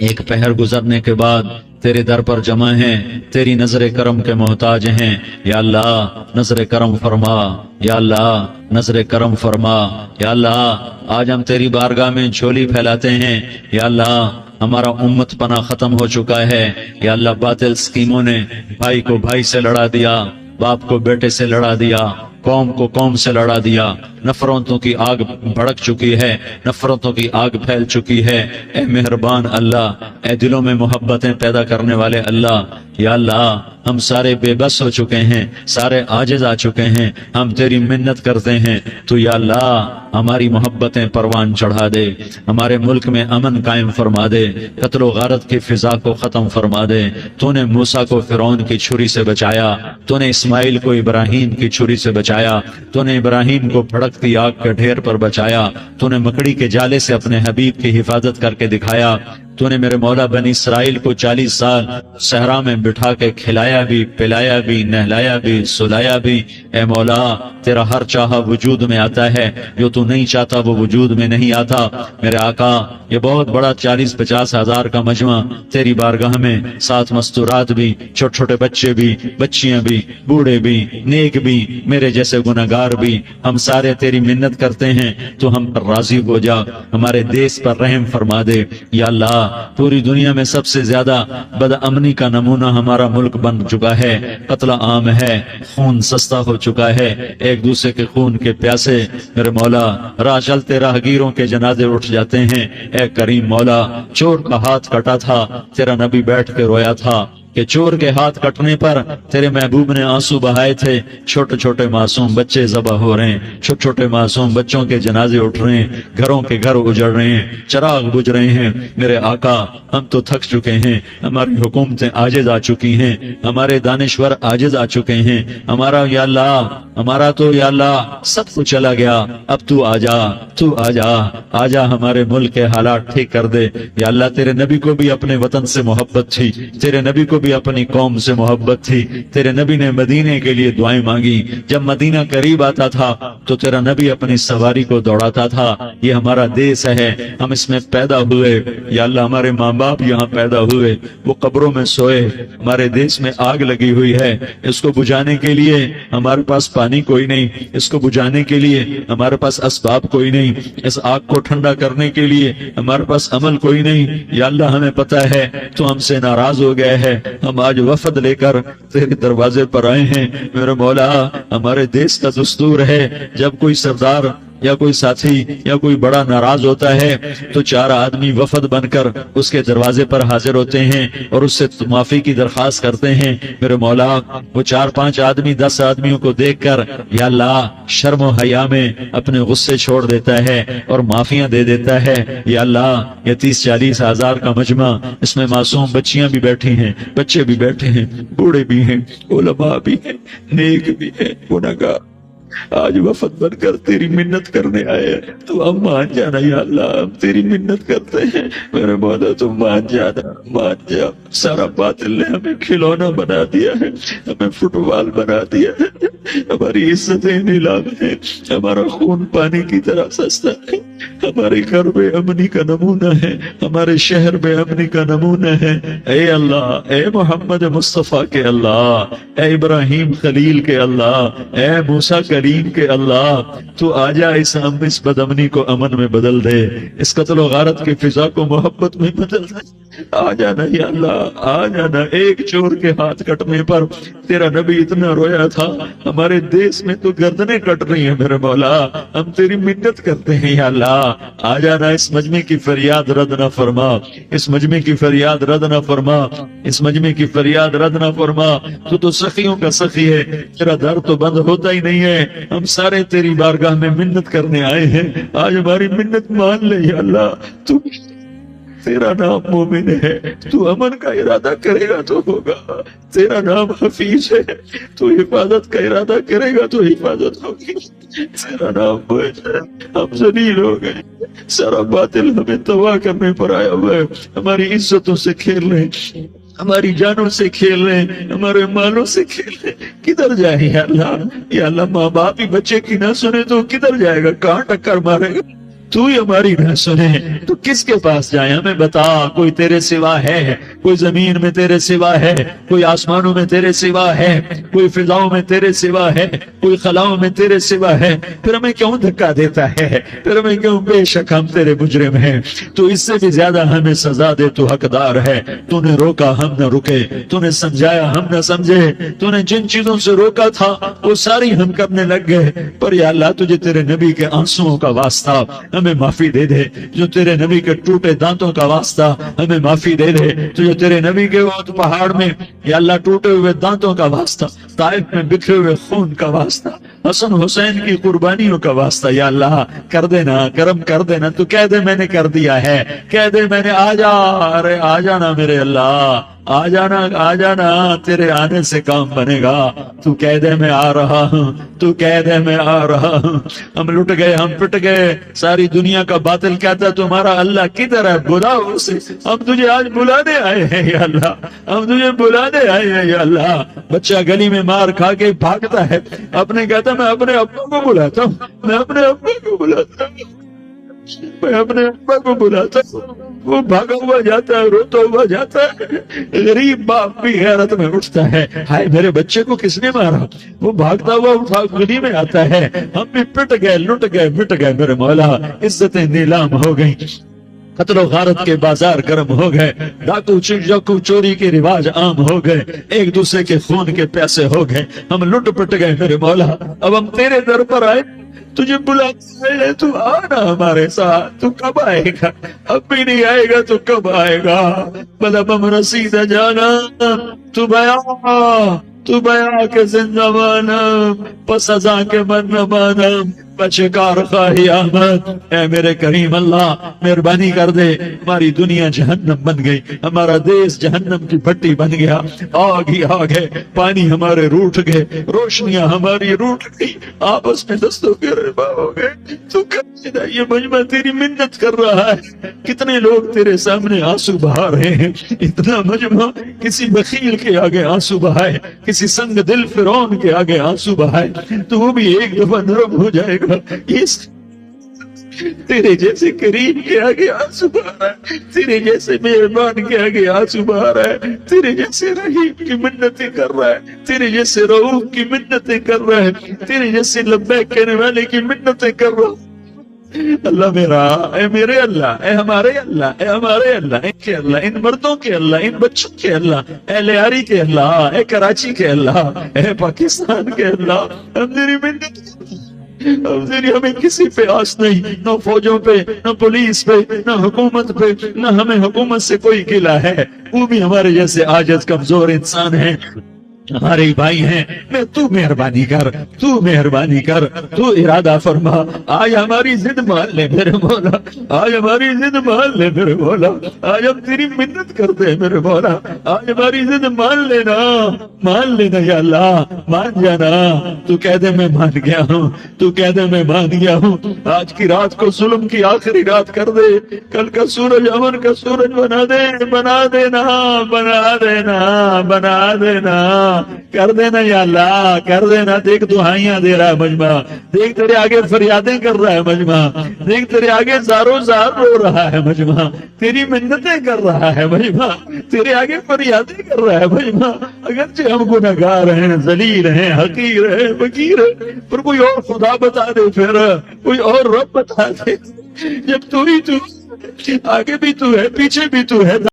ایک پہر گزرنے کے بعد تیرے در پر جمع ہیں، تیری نظر کرم کے محتاج ہیں۔ یا اللہ نظر کرم فرما، یا اللہ نظر کرم فرما۔ یا اللہ آج ہم تیری بارگاہ میں جھولی پھیلاتے ہیں۔ یا اللہ ہمارا امت پناہ ختم ہو چکا ہے۔ یا اللہ باطل اسکیموں نے بھائی کو بھائی سے لڑا دیا، باپ کو بیٹے سے لڑا دیا، قوم کو قوم سے لڑا دیا، نفرتوں کی آگ بھڑک چکی ہے، نفرتوں کی آگ پھیل چکی ہے۔ اے مہربان اللہ، اے دلوں میں محبتیں پیدا کرنے والے اللہ، یا اللہ ہم سارے بے بس ہو چکے ہیں، سارے عاجز آ چکے ہیں، ہم تیری منت کرتے ہیں تو یا اللہ ہماری محبتیں پروان چڑھا دے، ہمارے ملک میں امن قائم فرما دے، قتل و غارت کی فضا کو ختم فرما دے۔ تو نے موسیٰ کو فرعون کی چھری سے بچایا، تو نے اسماعیل کو ابراہیم کی چھری سے بچایا، تو نے ابراہیم کو بھڑکتی آگ کے ڈھیر پر بچایا، تو نے مکڑی کے جالے سے اپنے حبیب کی حفاظت کر کے دکھایا، تو نے میرے مولا بنی اسرائیل کو 40 سال صحرا میں بٹھا کے کھلایا بھی، پلایا بھی، نہلایا بھی، سلایا بھی۔ اے مولا تیرا ہر چاہا وجود میں آتا ہے، جو تو نہیں چاہتا وہ وجود میں نہیں آتا۔ میرے آقا یہ بہت بڑا 40-50 ہزار کا مجمع تیری بارگاہ میں، ساتھ مستورات بھی، چھوٹے چھوٹے بچے بھی، بچیاں بھی، بوڑھے بھی، نیک بھی، میرے جیسے گناہگار بھی، ہم سارے تیری منت کرتے ہیں تو ہم پر راضی ہو جا، ہمارے دیس پر رحم فرما دے۔ یا اللہ پوری دنیا میں سب سے زیادہ بد امنی کا نمونہ ہمارا ملک بن چکا ہے، قتل عام ہے، خون سستا ہو چکا ہے، ایک دوسرے کے خون کے پیاسے میرے مولا راہ چلتے راہگیروں کے جنازے اٹھ جاتے ہیں۔ اے کریم مولا چور کا ہاتھ کٹا تھا، تیرا نبی بیٹھ کے رویا تھا کہ چور کے ہاتھ کٹنے پر تیرے محبوب نے آنسو بہائے تھے، چھوٹے چھوٹے معصوم بچے ذبح ہو رہے ہیں، چھوٹے چھوٹے معصوم بچوں کے جنازے اٹھ رہے ہیں، گھروں کے گھر اجڑ رہے ہیں، چراغ بجھ رہے ہیں۔ میرے آقا ہم تو تھک چکے ہیں، ہماری حکومتیں عاجز آ چکی ہیں، ہمارے دانشور عاجز آ چکے ہیں، ہمارا یا اللہ ہمارا تو یا اللہ سب کچھ چلا گیا، اب تو آجا، تو آجا، آجا ہمارے ملک کے حالات ٹھیک کر دے۔ یا اللہ تیرے نبی کو بھی اپنے وطن سے محبت تھی، تیرے نبی کو بھی اپنی قوم سے محبت تھی، تیرے نبی نے مدینے کے لیے دعائیں مانگی، جب مدینہ قریب آتا تھا تو تیرا نبی اپنی سواری کو دوڑاتا تھا۔ یہ ہمارا دیس ہے، ہم اس میں پیدا ہوئے، یا اللہ ہمارے ماں باپ یہاں پیدا ہوئے، وہ قبروں میں سوئے، ہمارے دیس میں آگ لگی ہوئی ہے، اس کو بجھانے کے لیے ہمارے پاس پانی کوئی نہیں، اس کو بجھانے کے لیے ہمارے پاس اسباب کوئی نہیں، اس آگ کو ٹھنڈا کرنے کے لیے ہمارے پاس عمل کوئی نہیں۔ یا اللہ ہمیں پتہ ہے تو ہم سے ناراض ہو گئے ہے، ہم آج وفد لے کر تیرے دروازے پر آئے ہیں۔ میرے مولا ہمارے دیس کا دستور ہے جب کوئی سردار یا کوئی ساتھی یا کوئی بڑا ناراض ہوتا ہے تو 4 آدمی وفد بن کر اس کے دروازے پر حاضر ہوتے ہیں اور اس سے معافی کی درخواست کرتے ہیں. میرے مولا وہ 4-5 آدمی 10 آدمیوں کو دیکھ کر یا اللہ شرم و حیا میں اپنے غصے چھوڑ دیتا ہے اور معافیاں دے دیتا ہے. یا اللہ یہ 30-40 ہزار کا مجمع، اس میں معصوم بچیاں بھی بیٹھی ہیں، بچے بھی بیٹھے ہیں، بوڑھے بھی ہیں، علماء بھی ہیں، نیک بھی ہیں، گنہگار آج وفد بن کر تیری منت کرنے آئے ہیں. تو ہم مان جانا یا اللہ، ہم تیری منت کرتے ہیں میرے مولا، تم مان جانا، مان جا. سارا باطل نے ہمیں کھلونا بنا دیا ہے، ہمیں فٹ بال بنا دیا ہے، ہماری عزتیں نیلام ہے، ہمارا خون پانی کی طرح سستا ہے، ہمارے گھر بے امنی کا نمونہ ہے، ہمارے شہر بے امنی کا نمونہ ہے. اے اللہ، اے محمد مصطفیٰ کے اللہ، اے ابراہیم خلیل کے اللہ، اے موسیٰ کریم کے اللہ، تو آجا اس بدامنی کو امن میں بدل دے، اس قتل و غارت کی فضا کو محبت میں بدل دے. آ جانا یا اللہ، آ جانا. ایک چور کے ہاتھ کٹنے پر تیرا نبی اتنا رویا تھا، ہمارے دیس میں تو گردنیں کٹ رہی ہیں میرے مولا، ہم تیری منت کرتے ہیں یا اللہ. آ جانا، اس مجمع کی فریاد رد نہ فرما، اس مجمع کی فریاد رد نہ فرما، اس مجمع کی فریاد رد نہ فرما. تو سخیوں کا سخی ہے، تیرا در تو بند ہوتا ہی نہیں ہے. ہم سارے تیری بارگاہ میں منت کرنے آئے ہیں، آج ہماری منت مان لے یا اللہ. تو تیرا نام مومن ہے، تو امن کا ارادہ کرے گا تو ہوگا. تیرا نام حفیظ ہے، تو حفاظت کا ارادہ کرے گا تو حفاظت ہوگی. تیرا نام بوجھ ہے، ہم ذلیل ہو گئے، سارا باطل ہمیں تباہ کرنے پر آیا ہوا ہے. ہماری عزتوں سے کھیل رہے ہیں، ہماری جانوں سے کھیل رہے ہیں، ہمارے مالوں سے کھیل رہے ہیں. کدھر جائے یا اللہ؟ یا اللہ، ماں باپ ہی بچے کی نہ سنے تو کدھر جائے گا؟ کہاں ٹکر مارے گا؟ تو ہی ہماری نہ سنے تو کس کے پاس جائیں؟ ہمیں بتا. کوئی تیرے سوا ہے؟ کوئی زمین میں تیرے سوا ہے؟ کوئی آسمانوں میں تیرے سوا ہے؟ کوئی فضاؤں میں تیرے سوا ہے؟ کوئی خلاؤں میں تیرے سوا ہے؟ پھر ہمیں کیوں دھکا دیتا ہے؟ پھر ہمیں کیوں؟ بے شک ہم تیرے مجرم ہیں، تو اس سے بھی زیادہ ہمیں سزا دے. تو حقدار ہے. تو نے روکا، ہم نہ رکے، تو نے سمجھایا، ہم نہ سمجھے. تو نے جن چیزوں سے روکا تھا وہ ساری ہم کرنے لگ گئے. پر یا اللہ تجھے تیرے نبی کے آنسوؤں کا واسطہ ہمیں معافی دے دے. جو تیرے نبی کے ٹوٹے دانتوں کا واسطہ ہمیں معافی دے دے. تو جو تیرے نبی کے وہ پہاڑ میں یا اللہ ٹوٹے ہوئے دانتوں کا واسطہ، طائف میں بکھرے ہوئے خون کا واسطہ، حسن حسین کی قربانیوں کا واسطہ یا اللہ کر دینا، کرم کر دینا. تو کہہ دے میں نے کر دیا ہے، کہہ دے میں نے. آ جا، ارے آ جانا میرے اللہ، آ جانا، آ جانا. تیرے آنے سے کام بنے گا. تو کہہ دے میں آ رہا ہوں، تو کہہ دے میں آ رہا ہوں. ہم لٹ گئے، ہم پٹ گئے. ساری دنیا کا باطل کہتا ہے تمہارا اللہ کدھر ہے؟ بلاؤ اسے. ہم تجھے آج بلانے آئے ہیں یا اللہ، ہم تجھے بلانے آئے ہیں یا اللہ. بچہ گلی میں مار کھا کے بھاگتا ہے، اپنے کہتا میں اپنے ابا کو بلاتا ہوں، میں اپنے ابا کو بلاتا ہوں، میں اپنے ابا کو بلاتا ہوں. وہ بھاگا ہوا جاتا ہے، روتا ہوا جاتا ہے. غریب باپ بھی حیرت میں اٹھتا ہے، ہائے میرے بچے کو کس نے مارا؟ وہ بھاگتا ہوا اٹھا گلی میں آتا ہے. ہم بھی پٹ گئے، لٹ گئے، مٹ گئے میرے مولا. عزتیں نیلام ہو گئی، قتل و غارت کے بازار گرم ہو گئے، ڈاکو چوری کے رواج عام ہو گئے، ایک دوسرے کے خون کے پیاسے ہو گئے. ہم لٹ پٹ گئے میرے مولا. اب ہم تیرے در پر آئے، تجھے بلاتے ہیں، تو آنا ہمارے ساتھ. تو کب آئے گا؟ اب بھی نہیں آئے گا تو کب آئے گا؟ مطلب ہم رسید جانا، تو بیا کے زندہ مانم، پس ازاں کے من نہ مانم، بچکار خواہی آمد. اے میرے کریم اللہ مہربانی کر دے. ہماری دنیا جہنم بن گئی، ہمارا دیس جہنم کی بھٹی بن گیا. آگ ہی آگ ہے، پانی ہمارے روٹ گئے، روشنیاں ہماری روٹ گئی، آپس میں دستوں کے ربا ہو گئے. تو یہ مجمع تیری منت کر رہا ہے. کتنے لوگ تیرے سامنے آنسو بہا رہے ہیں. اتنا مجمع کسی بخیل کے آگے آنسو بہائے، کسی سنگ دل فرعون کے آگے آنسو بہائے تو وہ بھی ایک دفعہ نرم ہو جائے گا. تیرے جیسے کریم کے آگے آنسو بہا رہا ہے، تیرے جیسے مہربان کے آگے آنسو بہا رہا ہے، تیرے جیسے رحیم کی منتیں کر رہا ہے، تیرے جیسے رؤوف کی منتیں کر رہا ہے، تیرے جیسے لبیک کہنے والے کی منتیں کر رہا ہے. اللہ میرا، اے میرے اللہ، اے ہمارے اللہ، اے ہمارے اللہ، ان کے اللہ، ان مردوں کے اللہ، ان بچوں کے اللہ، اے لیاری کے اللہ، اے کراچی کے اللہ، اے پاکستان کے اللہ. ہم تیری منت اب تیری ہمیں کسی پہ آس نہیں، نہ فوجوں پہ، نہ پولیس پہ، نہ حکومت پہ، نہ ہمیں حکومت سے کوئی گلہ ہے، وہ بھی ہمارے جیسے عاجز کمزور انسان ہیں، ہمارے بھائی ہیں۔ میں تو مہربانی کر، تو مہربانی کر، تو ارادہ فرما، آج ہماری ضد مان لے میرے مولا، آج ہماری ضد مان لے میرے مولا، آج ہم تیری منت کرتے ہیں میرے مولا، آج ہماری ضد مان لینا، مان لینا یا اللہ، مان جانا۔ تو کہہ دے میں مان گیا ہوں، تو کہہ دے میں مان گیا ہوں۔ آج کی رات کو ظلم کی آخری رات کر دے، کل کا سورج امن کا سورج بنا دے، بنا دینا، بنا دینا، بنا دینا، کر دینا یا اللہ، کر دینا۔ دیکھ دعائیاں دے رہا ہے مجمع، دیکھ تیرے آگے فریادیں کر رہا ہے مجمع، دیکھ تیرے آگے زارو زار رو رہا ہے مجمع، تیری منتیں کر رہا ہے مجمع، تیرے آگے فریادیں کر رہا ہے مجمع۔ اگرچہ ہم گنہگار ہیں، ذلیل ہیں، حقیر ہیں، فقیر ہیں، پر کوئی اور خدا بتا دے، پھر کوئی اور رب بتا دے، جب تو ہی تو، آگے بھی تو ہے، پیچھے بھی تو ہے۔